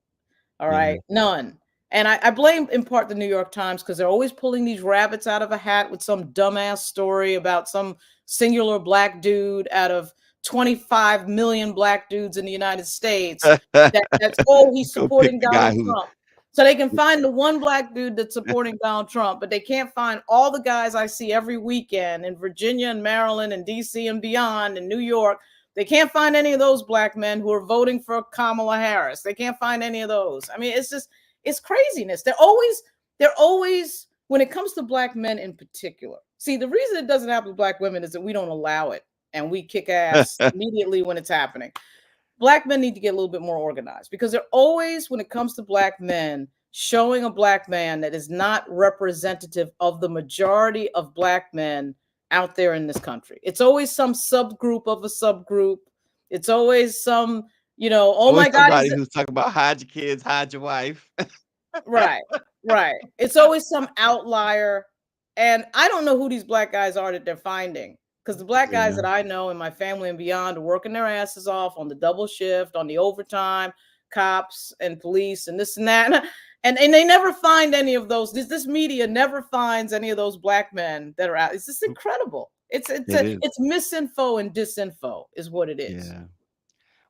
All right, none. And I blame in part the New York Times, because they're always pulling these rabbits out of a hat with some dumbass story about some singular black dude out of 25 million black dudes in the United States. That's all he's supporting Donald Trump. So they can find the one black dude that's supporting Donald Trump, but they can't find all the guys I see every weekend in Virginia and Maryland and DC and beyond and New York. They can't find any of those black men who are voting for Kamala Harris. They can't find any of those. I mean, it's craziness. They're always, when it comes to black men in particular. See, the reason it doesn't happen with black women is that we don't allow it and we kick ass immediately when it's happening. Black men need to get a little bit more organized, because they're always, when it comes to black men, showing a black man that is not representative of the majority of black men out there in this country. It's always some subgroup of a subgroup. It's always some, oh always my God. Somebody who's talking about hide your kids, hide your wife. Right. It's always some outlier. And I don't know who these black guys are that they're finding. Because the black guys that I know in my family and beyond are working their asses off on the double shift, on the overtime, cops and police and this and that. And they never find any of those. This media never finds any of those black men that are out. It's just incredible. It's misinfo and disinfo is what it is. Yeah.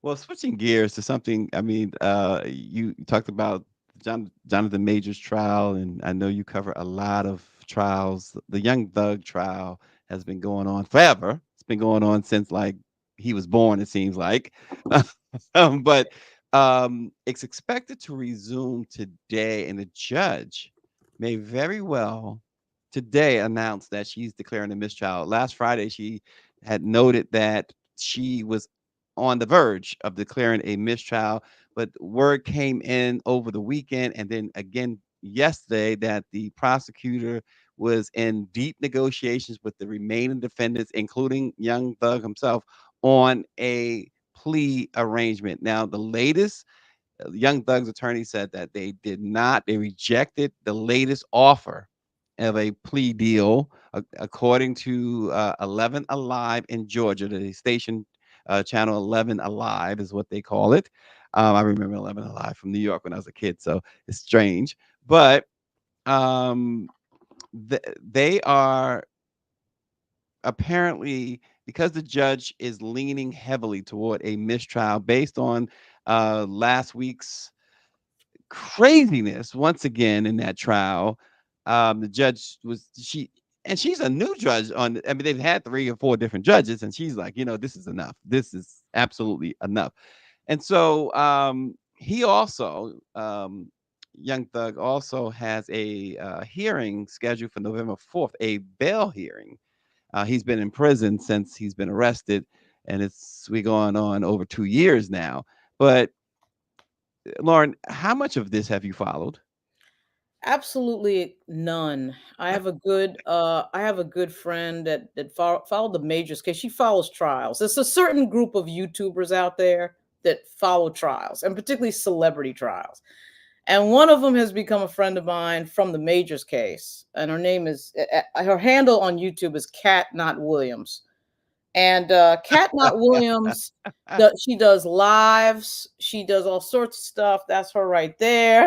Well, switching gears to something, I mean, you talked about Jonathan Major's trial, and I know you cover a lot of trials. The Young Thug trial has been going on forever. It's been going on since like he was born, it seems like. But it's expected to resume today, and the judge may very well today announce that she's declaring a mistrial. Last Friday, she had noted that she was on the verge of declaring a mistrial, but word came in over the weekend and then again yesterday that the prosecutor was in deep negotiations with the remaining defendants, including Young Thug himself, on a plea arrangement. Now, the latest, Young Thug's attorney said that they rejected the latest offer of a plea deal, according to 11 Alive in Georgia, the station channel 11 Alive is what they call it. I remember 11 Alive from New York when I was a kid, so it's strange. But they are apparently, because the judge is leaning heavily toward a mistrial based on last week's craziness once again in that trial. The judge she's a new judge I mean, they've had 3 or 4 different judges, and she's like, this is enough. This is absolutely enough. And so he also, Young Thug also has a hearing scheduled for November 4th, a bail hearing. He's been in prison since he's been arrested, and we're going on over 2 years now. But Lauren, how much of this have you followed? Absolutely none. I have a good friend that followed the Majors case. She follows trials. There's a certain group of YouTubers out there that follow trials, and particularly celebrity trials. And one of them has become a friend of mine from the Majors case. And her handle on YouTube is Cat Not Williams. And Cat Not Williams, she does lives. She does all sorts of stuff. That's her right there.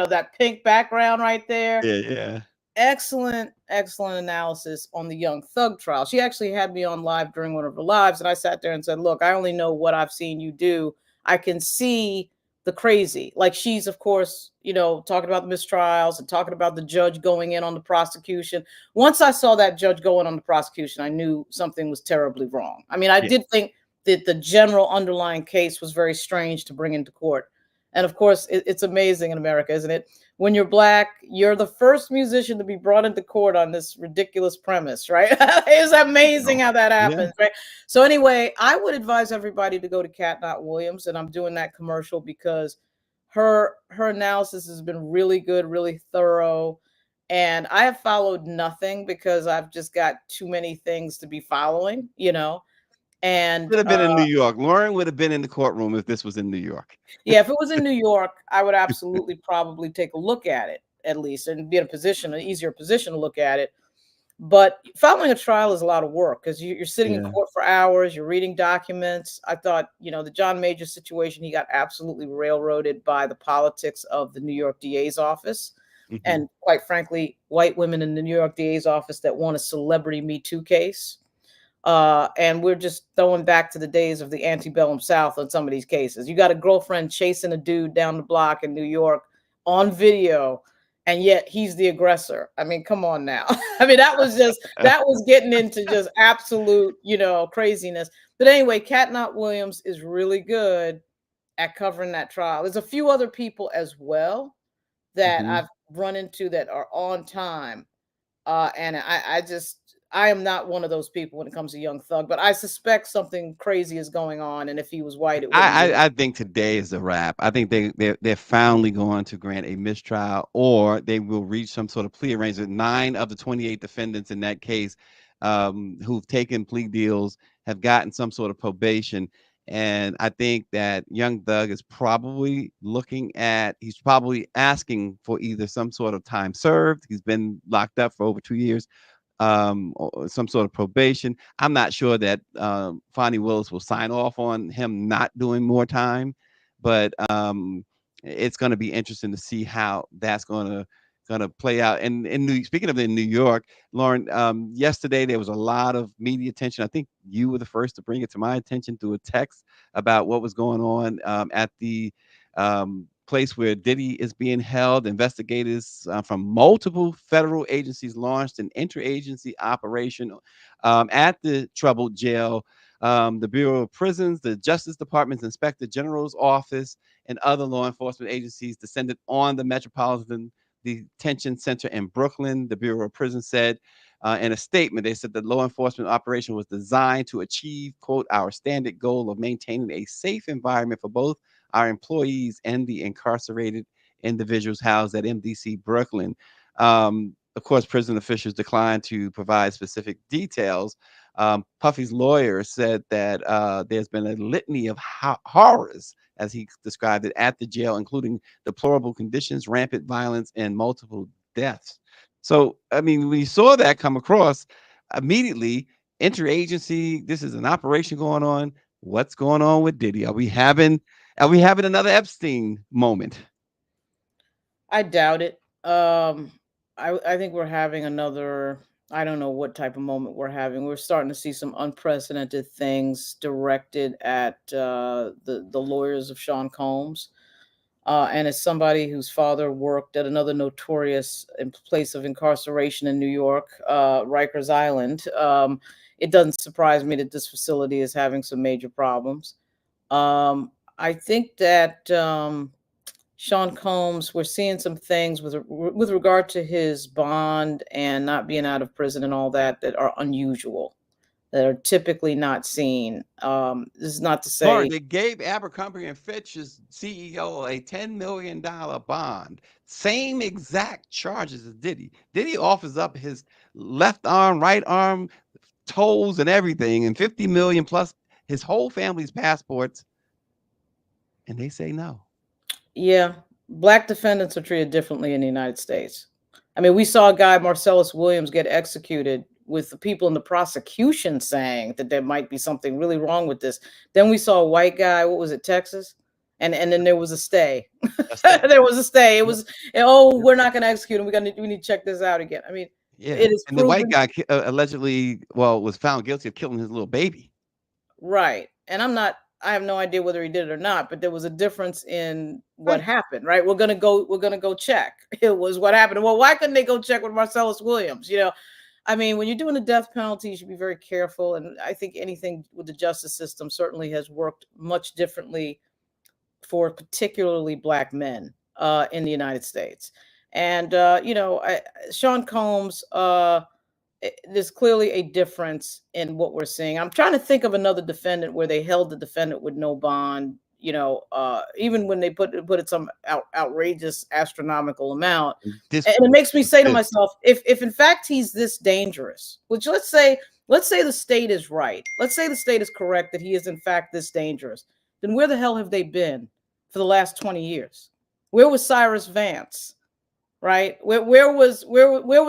That pink background right there. Yeah. Excellent analysis on the Young Thug trial. She actually had me on live during one of her lives, and I sat there and said, look, I only know what I've seen you do. I can see the crazy. Like she's, of course, talking about the mistrials and talking about the judge going in on the prosecution. Once I saw that judge going on the prosecution, I knew something was terribly wrong. I mean, I did think that the general underlying case was very strange to bring into court. And of course, it's amazing in America, isn't it? When you're Black, you're the first musician to be brought into court on this ridiculous premise, right? It's amazing how that happens, right? So anyway, I would advise everybody to go to Cat Not Williams, and I'm doing that commercial because her analysis has been really good, really thorough. And I have followed nothing because I've just got too many things to be following, And would have been in New York. Lauren would have been in the courtroom if this was in New York. Yeah, if it was in New York, I would absolutely probably take a look at it at least and be in an easier position to look at it. But following a trial is a lot of work because you're sitting in court for hours, you're reading documents. I thought, the John Major situation, he got absolutely railroaded by the politics of the New York DA's office. And quite frankly, white women in the New York DA's office that want a celebrity Me Too case. And we're just throwing back to the days of the antebellum South on some of these cases. You got a girlfriend chasing a dude down the block in New York on video, and yet he's the aggressor. I mean, come on now. I mean, that was getting into just absolute, craziness. But anyway, Cat Not Williams is really good at covering that trial. There's a few other people as well that I've run into that are on time. And I am not one of those people when it comes to Young Thug, but I suspect something crazy is going on. And if he was white, it would. I think today is a wrap. I think they're finally going to grant a mistrial, or they will reach some sort of plea arrangement. 9 of the 28 defendants in that case, who've taken plea deals, have gotten some sort of probation. And I think that Young Thug is probably he's probably asking for either some sort of time served. He's been locked up for over 2 years. Or some sort of probation. I'm not sure that Fonnie Willis will sign off on him not doing more time, but it's going to be interesting to see how that's going to play out. And speaking of in New York, Lauren, yesterday there was a lot of media attention. I think you were the first to bring it to my attention through a text about what was going on at the place where Diddy is being held. Investigators from multiple federal agencies launched an interagency operation at the troubled jail. The Bureau of Prisons, the Justice Department's Inspector General's office, and other law enforcement agencies descended on the Metropolitan Detention Center in Brooklyn. The Bureau of Prisons said in a statement, they said the law enforcement operation was designed to achieve, quote, our standard goal of maintaining a safe environment for both our employees and the incarcerated individuals housed at MDC Brooklyn. Of course, prison officials declined to provide specific details. Puffy's lawyer said that there's been a litany of horrors, as he described it, at the jail, including deplorable conditions, rampant violence, and multiple deaths. So, I mean, when you saw that come across, immediately, interagency, this is an operation going on. What's going on with Diddy? Are we having another Epstein moment? I doubt it. I think we're having another, I don't know what type of moment we're having. We're starting to see some unprecedented things directed at the lawyers of Sean Combs. And as somebody whose father worked at another notorious place of incarceration in New York, Rikers Island, it doesn't surprise me that this facility is having some major problems. I think that Sean Combs, we're seeing some things with regard to his bond and not being out of prison and all that are unusual, that are typically not seen. This is not to say Lauren, they gave Abercrombie and Fitch's CEO a $10 million bond. Same exact charges as Diddy. Diddy offers up his left arm, right arm, toes, and everything, and $50 million plus his whole family's passports, and they say no. Yeah, Black defendants are treated differently in the United States. I mean, we saw a guy, Marcellus Williams, get executed with the people in the prosecution saying that there might be something really wrong with this. Then we saw a white guy, what was it, Texas? And then there was a stay. There was a stay. It was, we're not going to execute him. We need to check this out again. I mean, yeah. It is and the white guy allegedly, was found guilty of killing his little baby. Right. And I'm not I have no idea whether he did it or not, but there was a difference in what happened, right? We're gonna go check. It was what happened. Well, why couldn't they go check with Marcellus Williams? I mean, when you're doing the death penalty, you should be very careful. And I think anything with the justice system certainly has worked much differently for particularly Black men in the United States. And Sean Combs, there's clearly a difference in what we're seeing. I'm trying to think of another defendant where they held the defendant with no bond. Even when they put it at some outrageous astronomical amount, and it makes me say to myself, if in fact he's this dangerous, which let's say the state is right, let's say the state is correct that he is in fact this dangerous, then where the hell have they been for the last 20 years? Where was Cyrus Vance? Right? Where was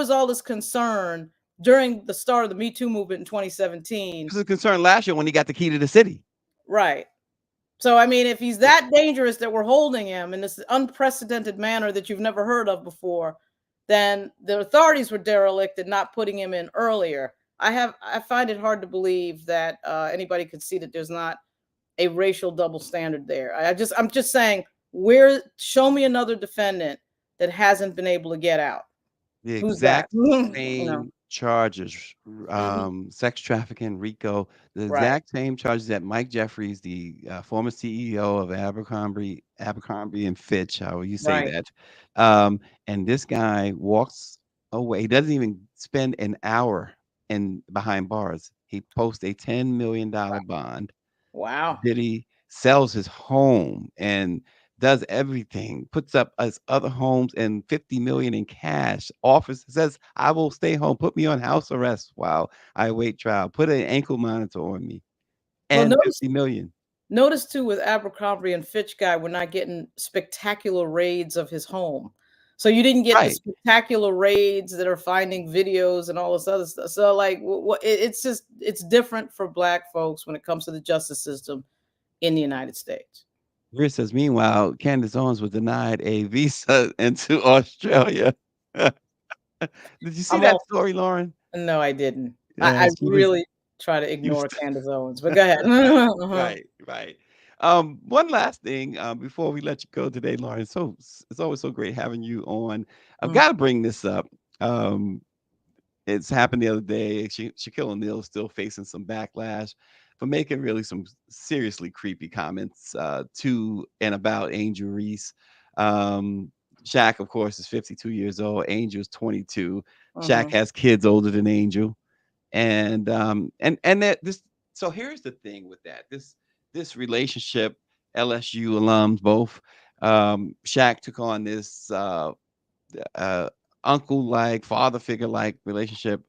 all this concern during the start of the Me Too movement in 2017? It was a concern last year when he got the key to the city. Right. So, I mean, if he's that dangerous that we're holding him in this unprecedented manner that you've never heard of before, then the authorities were derelict in not putting him in earlier. I find it hard to believe that anybody could see that there's not a racial double standard there. I'm just saying, show me another defendant that hasn't been able to get out. The Who's exact that? same charges, sex trafficking, RICO, the exact same charges that Mike Jeffries, the former CEO of Abercrombie and Fitch, how you say that, and this guy walks away. He doesn't even spend an hour behind bars. He posts a $10 million bond. Wow. Diddy sells his home and does everything, puts up his other homes and $50 million in cash. Offers, says, I will stay home, put me on house arrest while I wait trial, put an ankle monitor on me, and $50 million. Notice too, with Abercrombie and Fitch guy, we're not getting spectacular raids of his home. So you didn't get the spectacular raids that are finding videos and all this other stuff. So it's different for Black folks when it comes to the justice system in the United States. Here says, meanwhile, Candace Owens was denied a visa into Australia. Did you see that story, Lauren? No, I didn't. I really try to ignore Candace Owens, but go ahead. Right. One last thing before we let you go today, Lauren. It's always so great having you on. I've got to bring this up. It's happened the other day. Shaquille O'Neal is still facing some backlash for making really some seriously creepy comments to and about Angel Reese. Shaq, of course, is 52 years old. Angel's 22. Shaq has kids older than Angel, and that this. So here's the thing with that. This relationship, LSU alums both. Shaq took on this uncle-like, father figure-like relationship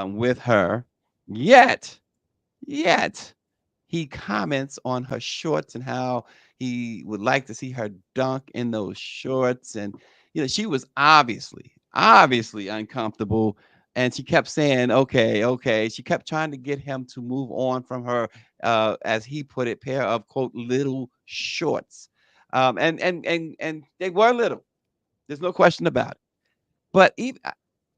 with her. Yet he comments on her shorts and how he would like to see her dunk in those shorts. And she was obviously uncomfortable, and she kept saying okay. She kept trying to get him to move on from her, as he put it, pair of quote little shorts. And they were little, there's no question about it. But even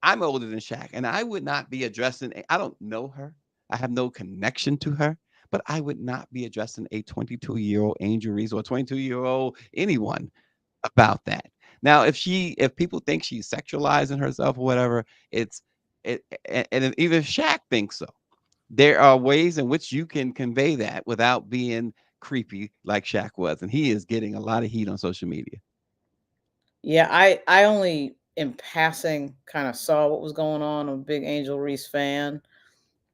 I'm older than Shaq, and I would not be addressing. I don't know her. I have no connection to her, but I would not be addressing a 22-year-old Angel Reese or a 22-year-old anyone about that. Now, if people think she's sexualizing herself or whatever, and even Shaq thinks so. There are ways in which you can convey that without being creepy like Shaq was, and he is getting a lot of heat on social media. Yeah, I only in passing kind of saw what was going on. I'm a big Angel Reese fan.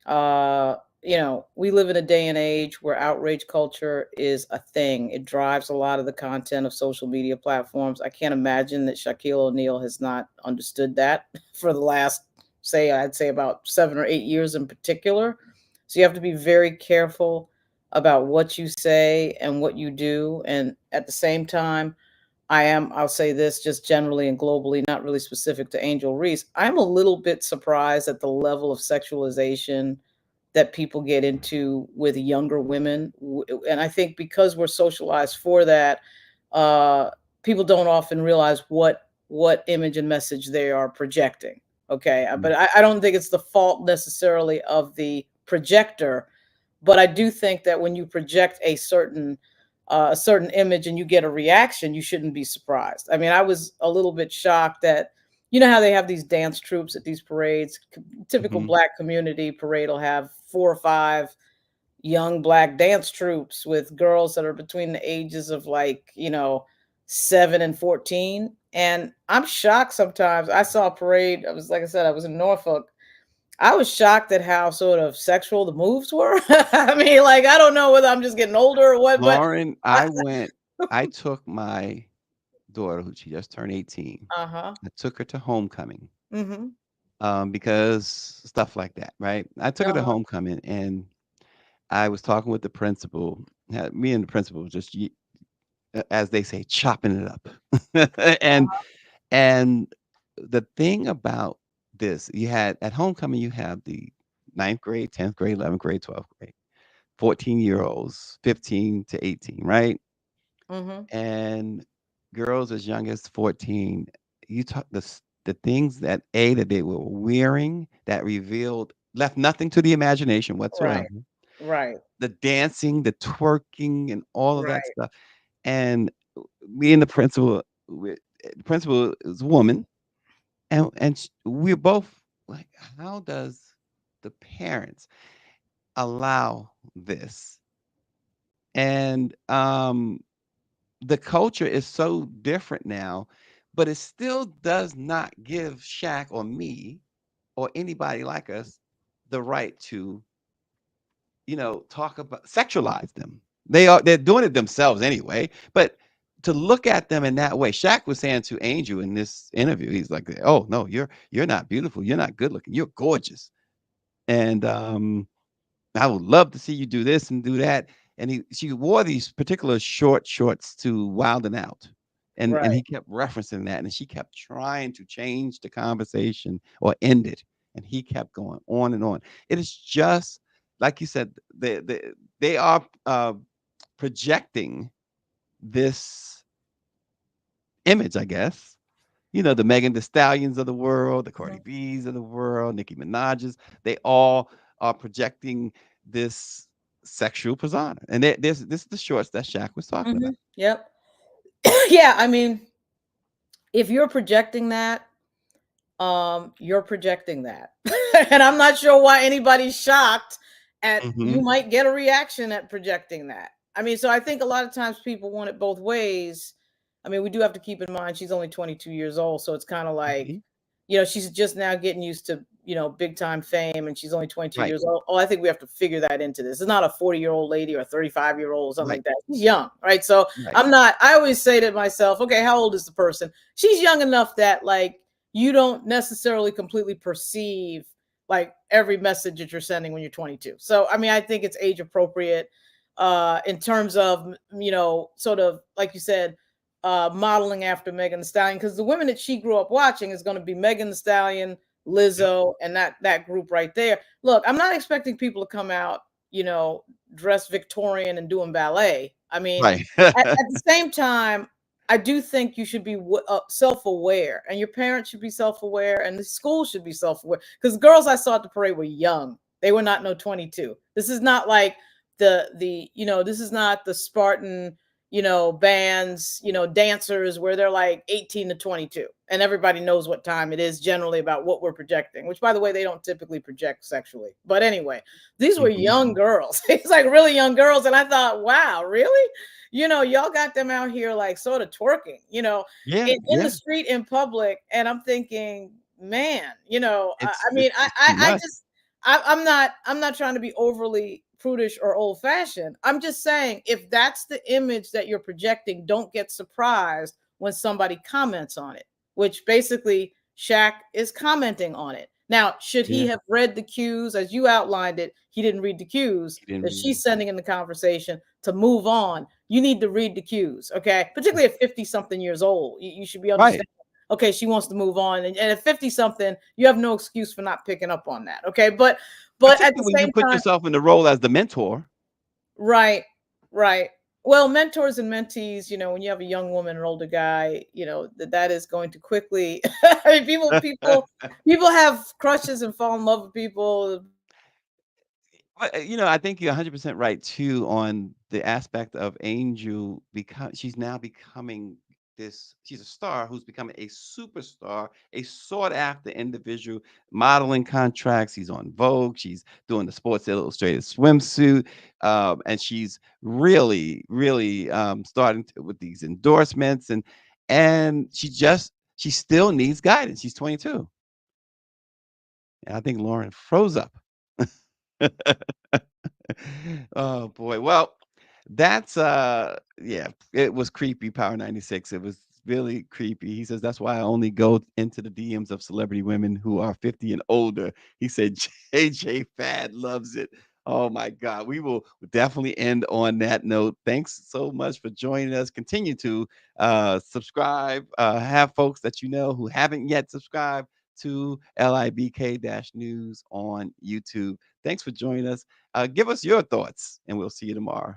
We live in a day and age where outrage culture is a thing. It drives a lot of the content of social media platforms. I can't imagine that Shaquille O'Neal has not understood that for the last, I'd say about 7 or 8 years in particular. So you have to be very careful about what you say and what you do. And at the same time, I'll say this just generally and globally, not really specific to Angel Reese. I'm a little bit surprised at the level of sexualization that people get into with younger women. And I think because we're socialized for that, people don't often realize what image and message they are projecting. Okay. But I don't think it's the fault necessarily of the projector, But I do think that when you project a certain image and you get a reaction, you shouldn't be surprised. I mean, I was a little bit shocked that, you know how they have these dance troops at these parades. Typical Mhm. Black community parade will have 4 or 5 young Black dance troops with girls that are between the ages of, like, 7 and 14. And I'm shocked sometimes. I saw a parade. Like I said, I was in Norfolk. I was shocked at how sort of sexual the moves were. I mean, like, I don't know whether I'm just getting older or what, but Lauren, I, I took my daughter, who she just turned 18. uh-huh. I took her to homecoming, Mm-hmm. because stuff like that, right? I took her to Uh-huh. homecoming, and I was talking with the principal. Me and the principal was just, as they say, chopping it up. and and the thing about this, you had at homecoming, you have the ninth grade, 10th grade, 11th grade, 12th grade, 14-year-olds, 15 to 18, right? Mm-hmm. And girls as young as 14, you talk the things that they were wearing that revealed left nothing to the imagination whatsoever. Right. Right. The dancing, the twerking, and all of that Right. stuff. And me and the principal, the principal is a woman, and we're both like, how does the parents allow this? And the culture is so different now, but it still does not give Shaq or me or anybody like us the right to, talk about sexualize them. They're doing it themselves anyway, but to look at them in that way. Shaq was saying to Angel in this interview, he's like, "Oh no, you're not beautiful. You're not good looking. You're gorgeous." And I would love to see you do this and do that. And she wore these particular short shorts to Wild and Out. And Right. he kept referencing that. And she kept trying to change the conversation or end it. And he kept going on and on. It is just like you said, they are projecting this image, I guess. The Megan Thee Stallions of the world, the Cardi Mhm. B's of the world, Nicki Minaj's, they all are projecting this sexual persona. And this is the shorts that Shaq was talking about. Mhm. Yep. Yeah, I mean, if you're projecting that, you're projecting that. And I'm not sure why anybody's shocked at you Mhm. might get a reaction at projecting that. I mean, so I think a lot of times people want it both ways. I mean, we do have to keep in mind she's only 22 years old, so it's kind of like, Mhm. she's just now getting used to, big time fame, and she's only 22 Right, years old. Oh, I think we have to figure that into this. It's not a 40-year-old lady or a 35-year-old or something right, like that. She's young, right? So right. I always say to myself, okay, how old is the person? She's young enough that, like, you don't necessarily completely perceive like every message that you're sending when you're 22. So I mean, I think it's age appropriate in terms of, sort of like you said, modeling after Megan Thee Stallion, because the women that she grew up watching is going to be Megan Thee Stallion, Yep. Lizzo, and that group right there. Look, I'm not expecting people to come out, dressed Victorian and doing ballet. I mean, Right. at the same time, I do think you should be self-aware, and your parents should be self-aware, and the school should be self-aware. Because girls I saw at the parade were young; they were not no 22. This is not like this is not the Spartan bands, dancers where they're like 18 to 22, and everybody knows what time it is generally about what we're projecting. Which, by the way, they don't typically project sexually. But anyway, these were Mhm. young girls. It's like really young girls, and I thought, wow, really? Y'all got them out here like sort of twerking, Yeah, in the yeah. street in public. And I'm thinking, man, I It's mean, it's too I much. just, I'm not trying to be overly prudish or old fashioned. I'm just saying, if that's the image that you're projecting, don't get surprised when somebody comments on it, which basically Shaq is commenting on it. Now, should he Yeah, have read the cues as you outlined it? He didn't read the cues he didn't that read she's it. sending in the conversation to move on. You need to read the cues, okay? Particularly at 50 something years old. You should be Right. understanding. Okay, she wants to move on. And at 50 something, you have no excuse for not picking up on that. Okay. But at the Particularly when you same put time, yourself in the role as the mentor. right, right. Well, mentors and mentees, when you have a young woman, an older guy, that is going to quickly. I mean, people have crushes and fall in love with people. But, I think you're 100% right too on the aspect of Angel because she's now becoming she's a star who's becoming a superstar, a sought after individual, modeling contracts. She's on Vogue. She's doing the Sports Illustrated swimsuit. And she's really, really starting with these endorsements and she still needs guidance. She's 22. And I think Lauren froze up. Oh boy. Well, that's yeah, it was creepy, Power 96. It was really creepy. He says that's why I only go into the DMs of celebrity women who are 50 and older. He said JJ Fad loves it. Oh my God. We will definitely end on that note. Thanks so much for joining us. Continue to subscribe. Have folks that you know who haven't yet subscribed to LIBK-News on YouTube. Thanks for joining us. Give us your thoughts, and we'll see you tomorrow.